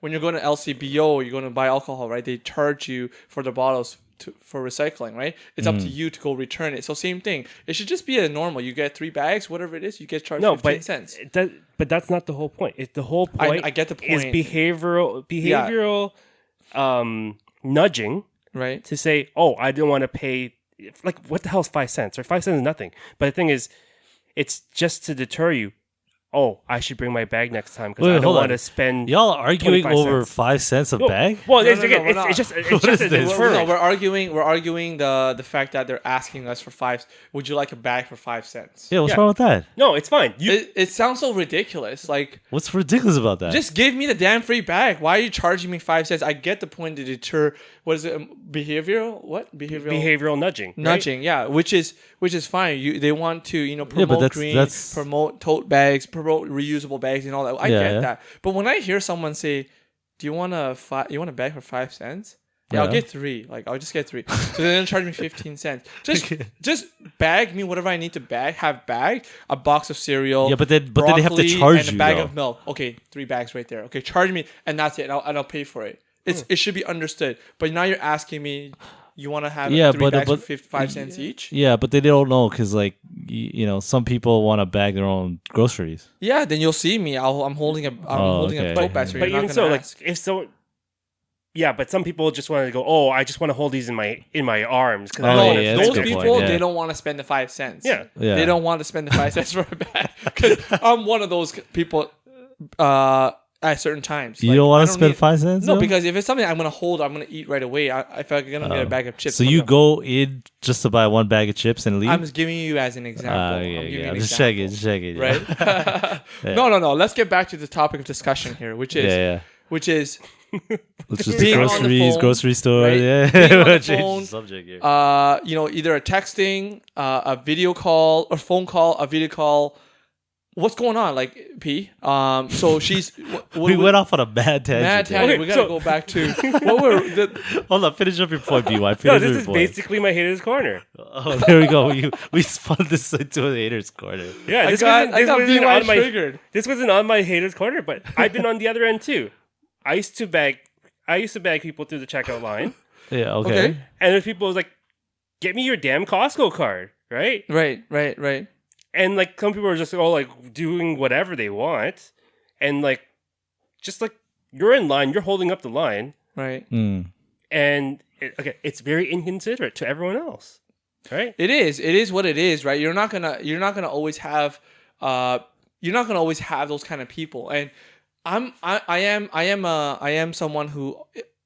when you're going to LCBO, you're going to buy alcohol, right? They charge you for the bottles for recycling, right? It's up to you to go return it. So same thing. It should just be a normal. You get 3 bags, whatever it is, you get charged 15 cents. But that's not the whole point. The whole point. I get the point. Is behavioral nudging, Right? to say, oh, I don't want to pay. Like, what the hell is 5 cents? Or 5 cents is nothing. But the thing is, it's just to deter you. Oh, I should bring my bag next time because I don't want to spend. Y'all are arguing 25 over cents. 5 cents a bag? Well, No, it's, no, again, we're it's not. just it's What just is this? inferring. We're arguing the fact that they're asking us for 5. Would you like a bag for 5 cents? Yeah, what's Yeah. wrong with that? No, it's fine. It sounds so ridiculous. Like, What's ridiculous about that? just give me the damn free bag. Why are you charging me 5 cents? I get the point to deter. What is it? Behavioral? What behavioral nudging. right? nudging? Yeah, which is fine. They want to promote that's- promote tote bags, promote reusable bags, and all that. I Yeah, get yeah. that. But when I hear someone say, "Do you want a bag for 5 cents?" Yeah, I'll Yeah. get 3. Like, I'll just get 3. So they're gonna charge me 15 cents. Just bag me whatever I need to bag. Have bagged a box of cereal. Yeah, but then they have to broccoli, charge and you, a bag though. of milk. Okay, 3 bags right there. Okay, charge me, and that's it. And I'll pay for it. It should be understood. But now you're asking me, you want to have 3 bags for 5 cents each? Yeah, but they don't know because, like, some people want to bag their own groceries. Yeah, then you'll see me. I'm holding a okay. tote bag. So But you're even not so, gonna like, ask. if so, yeah. But some people just want to go. Oh, I just want to hold these in my arms because I Oh, don't yeah, want to. that's a Those good people, point, yeah. they don't want to spend the 5 cents. Yeah. Yeah. They don't want to spend the 5 cents for a bag. Because I'm one of those people at certain times. You Like, don't I want to spend need- 5 cents? No, though? because if it's something I'm going to hold, I'm going to eat right away. If I'm going to get a bag of chips. So I'm you gonna- go in just to buy one bag of chips and leave? I'm just giving you as an example. I'm giving you an Just example. checking. Yeah. Right? Yeah. No. Let's get back to the topic of discussion here, which is Yeah. Let's just Being on the phone, grocery store. right? Yeah. Being on the Change phone, the subject here. either a texting, a video call, or phone call, a video call, what's going on? Like, P. So she's. We went off on a bad tangent. Mad tangent. Okay, We gotta go back to what were. Hold on, finish up your point, BY. No, Finish this your is point. basically my haters corner. Oh, there we go. We spun this into a haters corner. Yeah, I got BY triggered. This wasn't on my haters corner, but I've been on the other end too. I used to bag people through the checkout line, Yeah. Okay. Okay. and there's people who's like, "Get me your damn Costco card," right? Right. And like some people are just all like doing whatever they want, and like just like you're in line, you're holding up the line, Right. Mm. and it's very inconsiderate to everyone else, right? It is. It is what it is, right? You're not gonna always have those kind of people. And I am someone who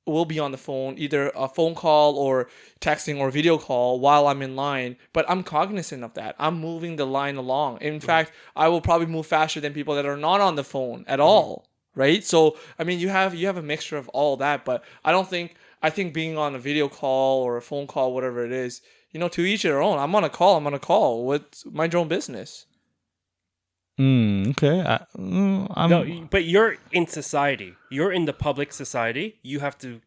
will be on the phone, either a phone call or texting or video call while I'm in line, but I'm cognizant of that. I'm moving the line along. In fact, I will probably move faster than people that are not on the phone at all, right? So, I mean, you have a mixture of all that, but I think being on a video call or a phone call, whatever it is, to each their own. I'm on a call. What's mind your own business? Okay. No, but you're in society. You're in the public society. You have to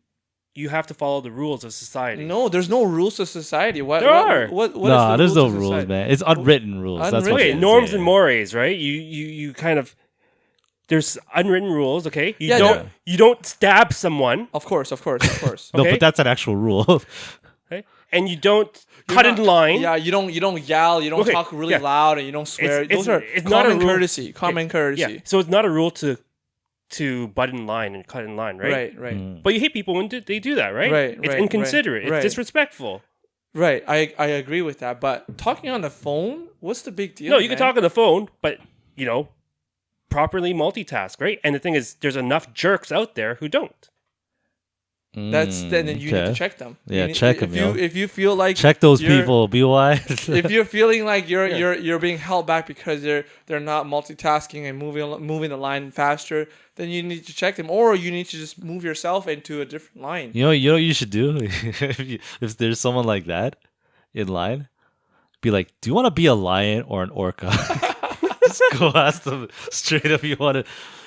follow the rules of society. No, there's no rules to society. What, There are. What No, is the there's no of rules, society? man. It's unwritten rules. That's what Unwritten. it Okay, is. norms Yeah. and mores, right? You kind of there's unwritten rules. Okay, Yeah, you don't stab someone. Of course. No, Okay. but that's an actual rule. Okay, and you don't You're cut not- in line. Yeah, you don't yell, you don't Okay, talk really yeah. loud, and you don't swear. It's- Those are it's not a common rule. courtesy. Common courtesy. Yeah, so it's not a rule to butt in line and cut in line, right? Right. But you hate people when they do that, right? Right, It's right, inconsiderate. right. It's disrespectful. Right. I agree with that. But talking on the phone, what's the big deal? No, you can man? talk on the phone, but properly multitask, right? And the thing is, there's enough jerks out there who don't. Then you need to check them. Yeah, You need- check 'em, yo. If you feel like Check those you're- people, BY. if you're feeling like you're being held back because they're not multitasking and moving the line faster, then you need to check them, or you need to just move yourself into a different line. You know what you should do if there's someone like that in line, be like, "Do you want to be a lion or an orca?" Just go ask them straight up. You want to.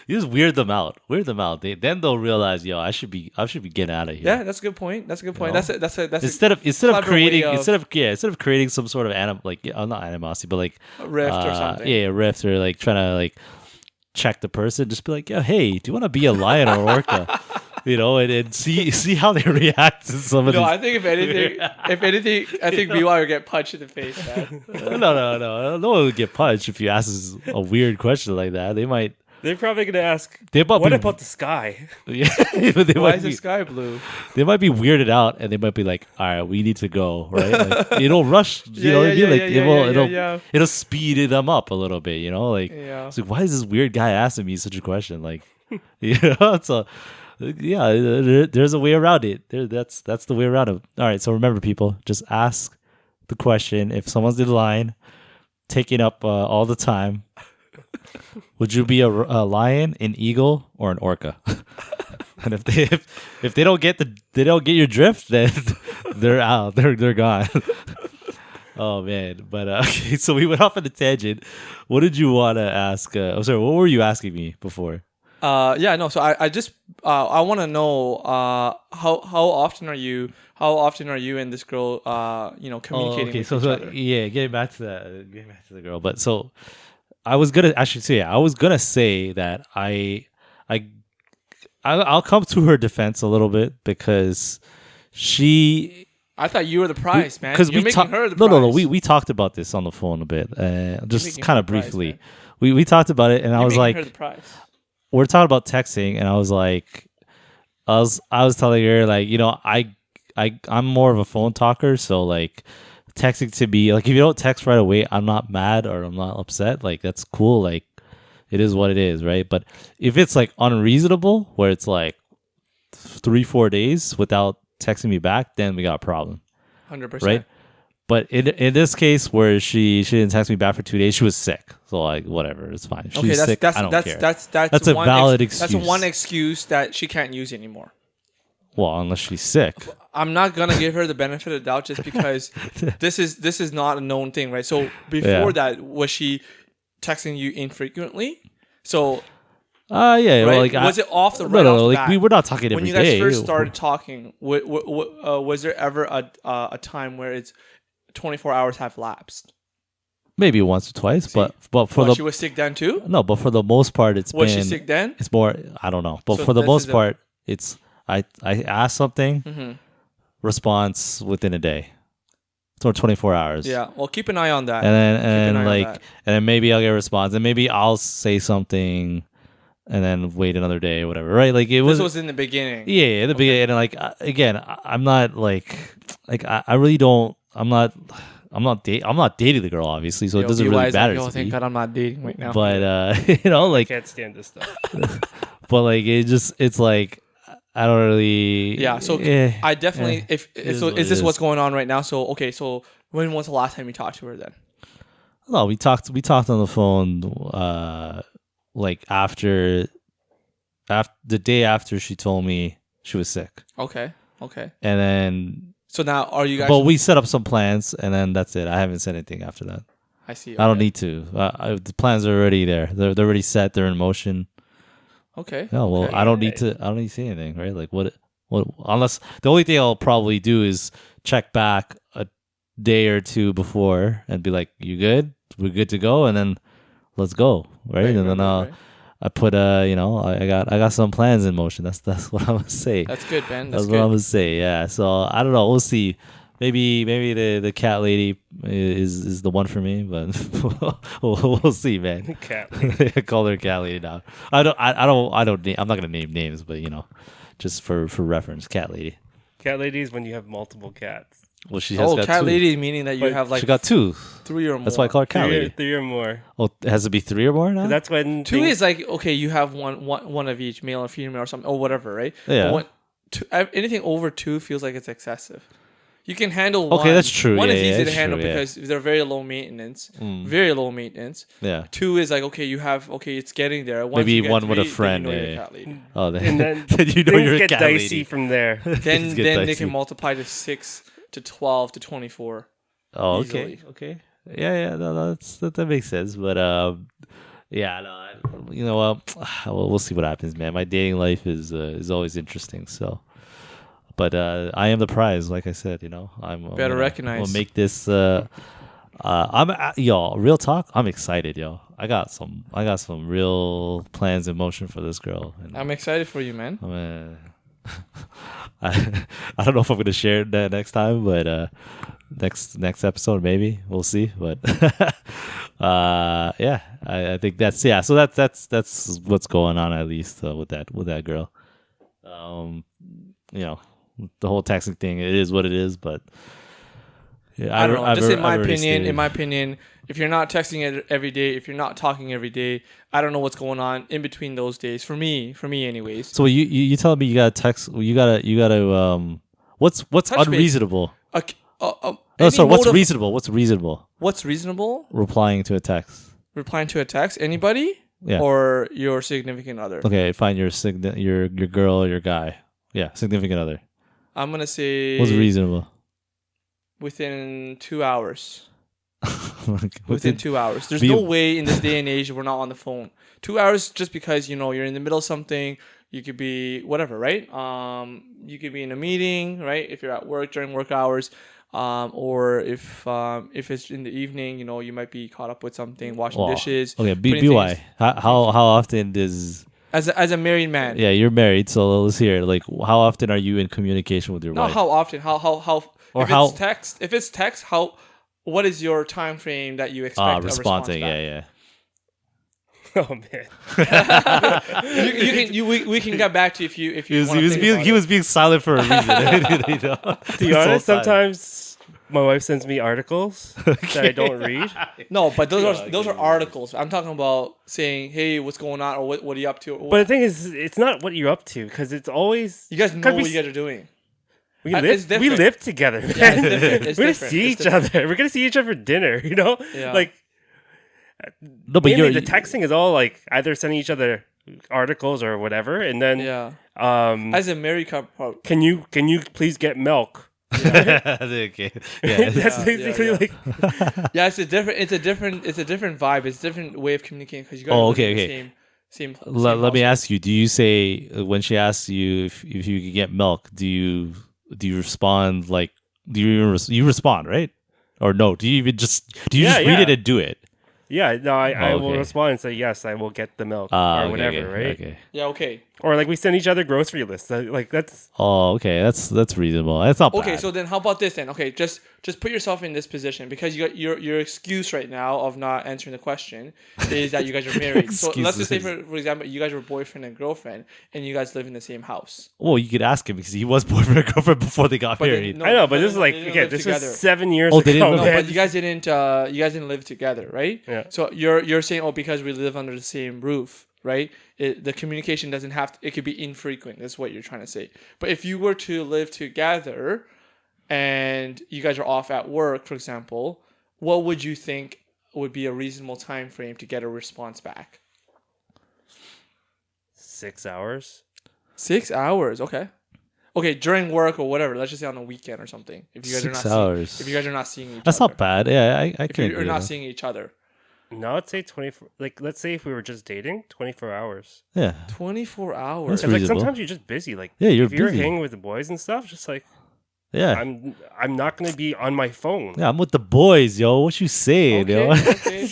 You just weird them out. Then they'll realize, I should be getting out of here. Yeah, that's a good point. That's Instead of clever way of- instead of creating some sort of not animosity, but like a rift or something. Yeah, a rift or like trying to like check the person. Just be like, hey, do you want to be a lion or orca? And see how they react to some of No, these. I think if anything, I think BY would get punched in the face, man. No one would get punched if you ask us a weird question like that. They might. They're probably gonna ask, They might "What be- about the sky?" Yeah, but they Why might is the be, sky blue? they might be weirded out, and they might be like, "All right, we need to go." Right? Like, it'll rush. You know what I mean? Like it'll speed them up a little bit. Yeah. It's like, why is this weird guy asking me such a question? Like, so yeah, there's a way around it. That's the way around it. All right, so remember, people, just ask the question. If someone's in line, taking up all the time, would you be a lion, an eagle, or an orca? And if they don't get your drift, then they're out. They're gone. Oh man, but okay. So we went off on a tangent. What did you want to ask? I'm sorry. What were you asking me before? So I just I want to know how often are you and this girl communicating okay. with So each other? yeah, getting back to the girl. But so I was gonna say that I'll come to her defense a little bit because I thought you were the prize, man. because You're we making her the no prize. we talked about this on the phone a bit, just making kind her of the prize, briefly. man. We talked about it, and I You're was making like, her the prize. we're talking about texting, and I was like, I was telling her like, I'm more of a phone talker, so like texting to me, like if you don't text right away, I'm not mad or I'm not upset. Like that's cool. Like it is what it is, right? But if it's like unreasonable, where it's like 3-4 days without texting me back, then we got a problem, 100%. right? But in this case, where she didn't text me back for 2 days, she was sick. So like whatever, it's fine. She's Okay, sick. I don't care. That's a one valid That's excuse. one excuse that she can't use anymore. Well, unless she's sick. I'm not gonna give her the benefit of the doubt just because this is not a known thing, right? So before that, was she texting you infrequently. So Yeah. right? Well, like was it off the no, right no, off the like bat? we were not talking every when you day. guys first started talking, was there ever a time where it's 24 hours have lapsed? Maybe once or twice, See? but for She was sick then too. no, but for the most part, it's Was been she sick then? it's more. I don't know, but So for the this most is part, it's I ask something, Mm-hmm. response within a day, or 24 hours. Yeah. Well, keep an eye on that. and then Keep an eye on like that. and then maybe I'll get a response, and maybe I'll say something, and then wait another day or whatever. Right? Like it This was. was in the beginning. Yeah, in the beginning, and like again, I'm not like I really don't. I'm not dating the girl, obviously, so it doesn't really matter to Thank me. God I'm not dating right now. But you know, I like, can't stand this stuff. but like it's like I don't really. Yeah, so I definitely it is so what is it this is. what's going on right now? So okay, so when was the last time you talked to her then? No, we talked on the phone like after the day after she told me she was sick, Okay. and then So now are you guys? but we set up some plans, and then that's it. I haven't said anything after that. I see. I don't okay. need to. The plans are already there. They're already set. They're in motion. Okay. No, well, okay. I don't need to. I don't need to say anything, right? Like what? Unless the only thing I'll probably do is check back a day or two before and be like, "You good? We're good to go," and then let's go, right? and then right. I put I got some plans in motion. That's what I'm gonna say. That's good, Ben. That's That's what I'm good. gonna say. Yeah. So I don't know. We'll see. Maybe the cat lady is the one for me, but we'll see, man. Cat. I call her cat lady now. I'm not gonna name names, but just for reference, cat lady. Cat lady is when you have multiple cats. Well, she has got cat two. lady meaning that you But have like She got two. 3 or more. That's why I call her cat lady. Three or more. Oh, it has to be 3 or more now. That's when 2 is like okay, you have one of each, male or female or something or whatever, right? Yeah. But anything over 2 feels like it's excessive. You can handle one. Okay, that's true. One Yeah, is yeah, easy to that's handle true, yeah. because they're very low maintenance. Very low maintenance. Yeah. 2 is like okay, it's getting there. Once Maybe you get one with a 3, then friend, you know you're yeah. a cat lady. Oh, and then then you know things you're a get cat dicey lady. from there. Then Things get they dicey. can multiply to 6 to 12 to 24. Oh, easily. okay. Yeah. No, that makes sense. But yeah, no, you know what? We'll see what happens, man. My dating life is always interesting. So, but I am the prize, like I said. Better recognize. We'll make this. Y'all. Real talk. I'm excited, yo. I got some real plans in motion for this girl. And I'm excited for you, man. I don't know if I'm gonna share that next time, but next episode maybe we'll see. But yeah, I think that's So that's what's going on at least with that girl. The whole texting thing, it is what it is. But yeah, I don't know. Just in my I've already opinion, stated. if you're not texting it every day, if you're not talking every day, I don't know what's going on in between those days. For me, anyways. So you telling me you gotta text? You gotta what's Touch base. unreasonable? What's reasonable? What's reasonable? What's reasonable? Replying to a text. Replying to a text, anybody, Yeah. or your significant other. Okay, find your girl or your guy. Yeah, significant other. I'm gonna say What's reasonable? within 2 hours. Within Within 2 hours. There's Be- no way in this day and age we're not on the phone. 2 hours just because you're in the middle of something. You could be whatever, right? You could be in a meeting, right? If you're at work during work hours, or if it's in the evening, you might be caught up with something, washing dishes. Okay, putting BY. things- How often does? As a married man. Yeah, you're married, so let's hear. Like, how often are you in communication with your Not wife? how often. How Or if how- it's text. If it's text, how? What is your time frame that you expect a response responding. back? Yeah. Oh man. We can get back to you if you He was, wanna he was think being about he it. was being silent for a reason. To be honest, sometimes my wife sends me articles that I don't read. No, but those are articles. I'm talking about saying, "Hey, what's going on?" or "What are you up to?" But the thing is, it's not what you're up to because it's always You guys know what you guys are doing. we it's live different. together. Man. Yeah, it's different. It's We're gonna different. see It's each other. We're gonna see each other for dinner. Yeah. Like No, but mainly you're the texting is all like either sending each other articles or whatever, and then Yeah. um, As a married couple, can you please get milk? Okay. Yeah. That's basically yeah. like Yeah, it's a different vibe. It's a different way of communicating because you guys Oh, live okay, in the okay. same Let me household. ask you. Do you say when she asks you if you could get milk? Do you respond like you respond right or no? Do you even do you Yeah, just read it yeah. and do it? yeah. No, I will okay. respond and say yes. I will get the milk or Okay, whatever, okay, right? okay. Yeah, okay. Or like we send each other grocery lists. Like that's Oh, okay. That's reasonable. That's not Okay, bad. so then how about this then? Okay, just put yourself in this position because you got your excuse right now of not answering the question is that you guys are married. So let's just say for example, you guys were boyfriend and girlfriend and you guys live in the same house. Well, you could ask him because he was boyfriend and girlfriend before they got But then- married. no, I know, but no, this is no, like they didn't again, live this together. was 7 years Oh, ago. they didn't live- No, man. but you guys didn't live together, right? Yeah. So you're saying, oh, because we live under the same roof, right? The communication doesn't have to, it could be infrequent. That's what you're trying to say. But if you were to live together and you guys are off at work, for example, what would you think would be a reasonable time frame to get a response back? 6 hours. 6 hours, okay. Okay, during work or whatever. Let's just say on a weekend or something. If you guys 6 are not hours. if you guys are not seeing each That's other. not bad. Yeah, I If can't. you're not seeing each other. No, I'd say 24. Like, let's say if we were just dating, 24 hours. Yeah. 24 hours. That's It's like reasonable. sometimes you're just busy. Like, Yeah, you're if you're busy. hanging with the boys and stuff, just like Yeah. I'm not gonna be on my phone. Yeah, I'm with the boys, yo. What you saying, yo? Okay.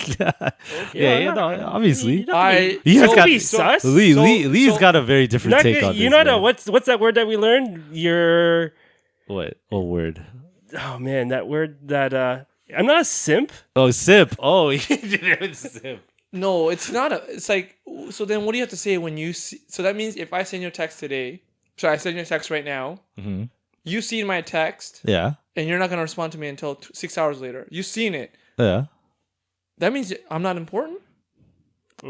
Yeah, you know, obviously. I He has Don't got be sus. Lee's got a very You're different not take gonna, on you this. know man. what's that word that we learned? You're What word? oh man, that word that I'm not a simp. Oh, sip. Oh, he did it with sip. No, it's not it's like, so then what do you have to say when you see, so that means if I send you a text today, so I send you a text right now, Mhm. you seen my text, Yeah. and you're not going to respond to me until 6 hours later. You seen it. Yeah. That means I'm not important?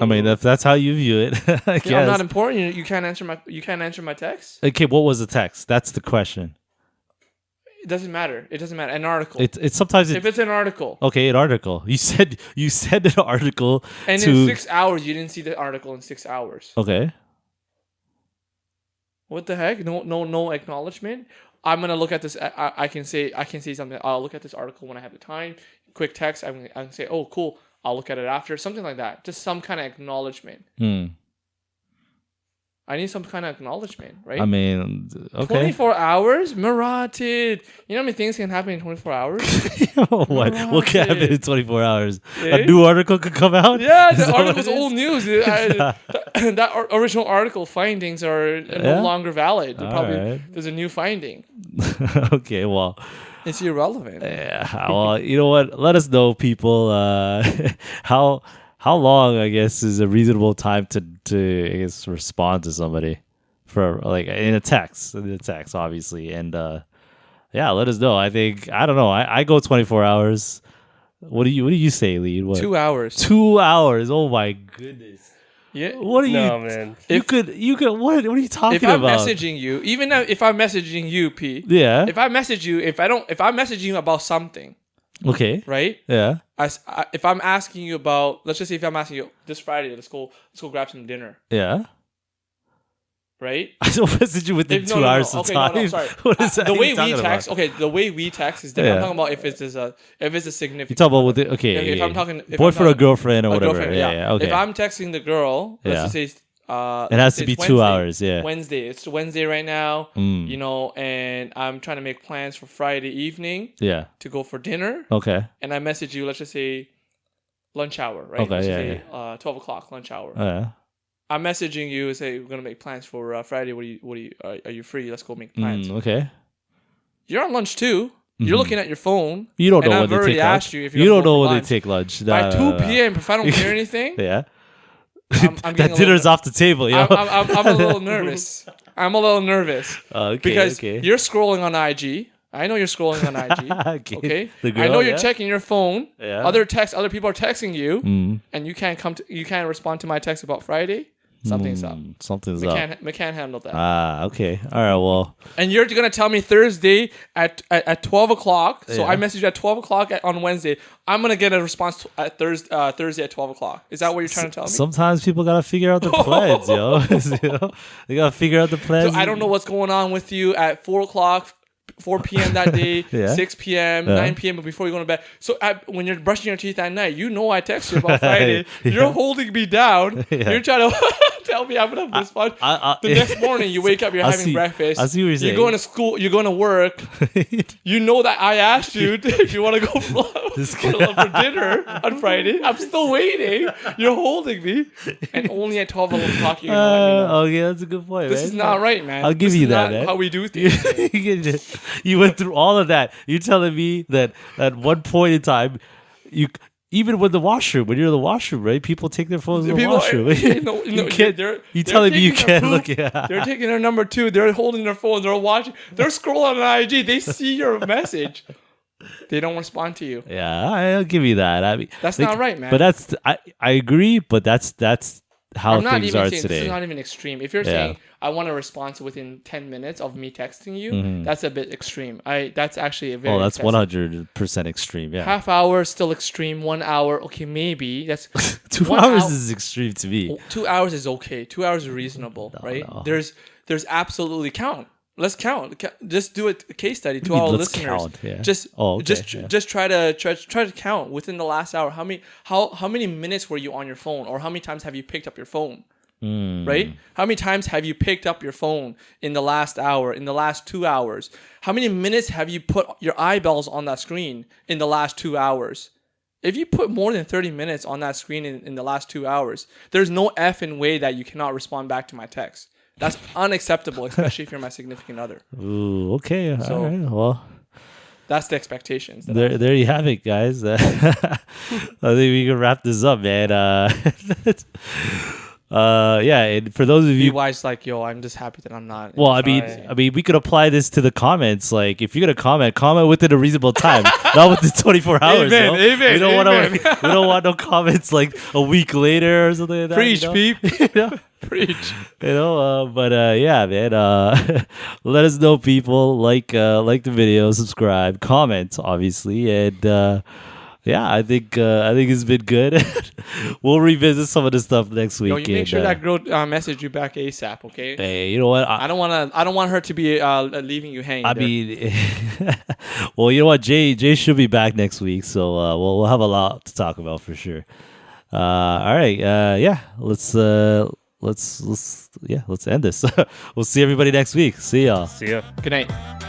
I mean, if that's how you view it, I guess. Yeah, I'm not important. You can't answer my text? Okay, what was the text? That's the question. It doesn't matter. It doesn't matter. An article. It's sometimes If it's an article, okay, an article. You said an article and to in 6 hours you didn't see the article in 6 hours. okay. What the heck? No acknowledgement. I'm gonna look at this. I can say something. I'll look at this article when I have the time. Quick text. I can say, oh, cool. I'll look at it after. Something like that. Just some kind of acknowledgement. I need some kind of acknowledgement, right? I mean, okay. 24 hours? Marated. You know how many things can happen in 24 hours? What can happen in 24 hours? Eh? A new article could come out? Yeah, Is the that what article's it is? old news. That original article findings are Yeah? no longer valid. Alright. There's a new finding. Okay, well, It's irrelevant. yeah, well, you know what? Let us know, people. How long, I guess, is a reasonable time to I guess respond to somebody for like in a text, obviously, and yeah, let us know. I don't know. I go 24 hours. What do you say, Lee? What? 2 hours. 2 hours. Oh my goodness. Yeah. What are No you? man. You could. What are you talking If I'm about? messaging you, even if I'm messaging you, P. Yeah. If I message you, if I'm messaging you about something, Okay. right? Yeah. If I'm asking you about, let's just say if I'm asking you this Friday, let's go grab some dinner, Yeah. right? I don't message you within If- 2 hours of Okay, time. no, sorry. What is that The way even talking we text, about? okay, the way we text is different. Yeah. I'm talking about if it's a significant. You talk about other. with it. Okay. If yeah, I'm yeah. talking, if I'm boyfriend or talking- girlfriend or a whatever. girlfriend, Yeah. Okay. If I'm texting the girl, let's Yeah. just say, it let's has say to be it's 2 Wednesday. hours. Yeah. Wednesday. It's Wednesday right now. Mm. You know, and I'm trying to make plans for Friday evening Yeah. to go for dinner. Okay. And I message you, let's just say lunch hour, right? Okay, Let's just yeah, say, 12 o'clock lunch hour. Yeah. I'm messaging you and say we're gonna make plans for Friday. Are you free? Let's go make plans. Okay. You're on lunch too. You're looking at your phone. You don't know and when I've they already take asked lunch. you if You you're don't know when when they take lunch. By Nah, 2 nah, nah. p.m. If I don't hear anything, Yeah. I'm That getting a dinner's little, off the table, yo. I'm a little nervous. I'm a little nervous Okay. because okay. you're scrolling on IG. I know you're scrolling on IG. Okay. The I girl, know you're yeah. checking your phone. Yeah. Other people are texting you, Mm. and you can't respond to my text about Friday. Something's up. Something's We up. can't handle that. Okay. All right. Well. And you're gonna tell me Thursday at 12 o'clock. So Yeah. I message you at 12 o'clock on Wednesday. I'm gonna get a response at Thursday at 12 o'clock. Is that what you're trying to tell me? Sometimes people gotta figure out the plans, yo. You know? They gotta figure out the plans. So I don't know what's going on with you at 4 o'clock, 4 p.m. that day, Yeah. 6 p.m., 9 p.m. before you go to bed. So when you're brushing your teeth at night, I text you about Friday. Yeah. You're holding me down. Yeah. You're trying to tell me I'm gonna respond. The next morning, you wake up, you're having breakfast. I see what you're saying. You're going to school. You're going to work. You know that I asked you if you want to go for dinner on Friday. I'm still waiting. You're holding me, and only at 12 o'clock you're gonna let me know. Okay, that's a good point. This man. is not right, man. I'll give this you is that, not man. how we do things. You went through all of that. You're telling me that at one point in time, even when when you're in the washroom, right? People take their phones in the washroom. You can't. You telling me you can't look at? They're taking their number 2. They're holding their phones. They're watching. They're scrolling on IG. They see your message. They don't respond to you. Yeah, I'll give you that. I mean, that's not right, man. But I agree. But that's how I'm not things even are saying, today. This is not even extreme. If you're saying I want a response within 10 minutes of me texting you, that's a bit extreme. That's actually a very that's 100% extreme. Yeah, half hour still extreme. 1 hour, okay, maybe that's 2 hours is extreme to me. 2 hours is okay. 2 hours is reasonable, right? No. There's absolutely count. Let's count. Just do a case study to all listeners. Count, yeah. Just try to count within the last hour. How many minutes were you on your phone, or how many times have you picked up your phone? Right? How many times have you picked up your phone in the last hour, in the last 2 hours? How many minutes have you put your eyeballs on that screen in the last 2 hours? If you put more than 30 minutes on that screen in the last 2 hours, there's no effing way that you cannot respond back to my text. That's unacceptable, especially if you're my significant other. Ooh, okay. So, all right. Well, that's the expectations. There you have it, guys. I think we can wrap this up, man. Yeah, and for those of you, wise, like, yo, I'm just happy that I'm not. Well, I mean, we could apply this to the comments. Like, if you're gonna comment within a reasonable time, not within 24 hours. Amen, amen, we don't want no comments like a week later or something like that. Preach, peep. Preach. Yeah, man. Let us know, people. Like the video, subscribe, comment, obviously, and. Yeah, I think it's been good. We'll revisit some of the stuff next week. Yo, you make sure that girl message you back ASAP, okay? Hey, you know what? I don't want her to be leaving you hanging. Mean, well, you know what? Jay should be back next week, so we'll have a lot to talk about for sure. All right, yeah, let's end this. We'll see everybody next week. See y'all. See ya. Good night.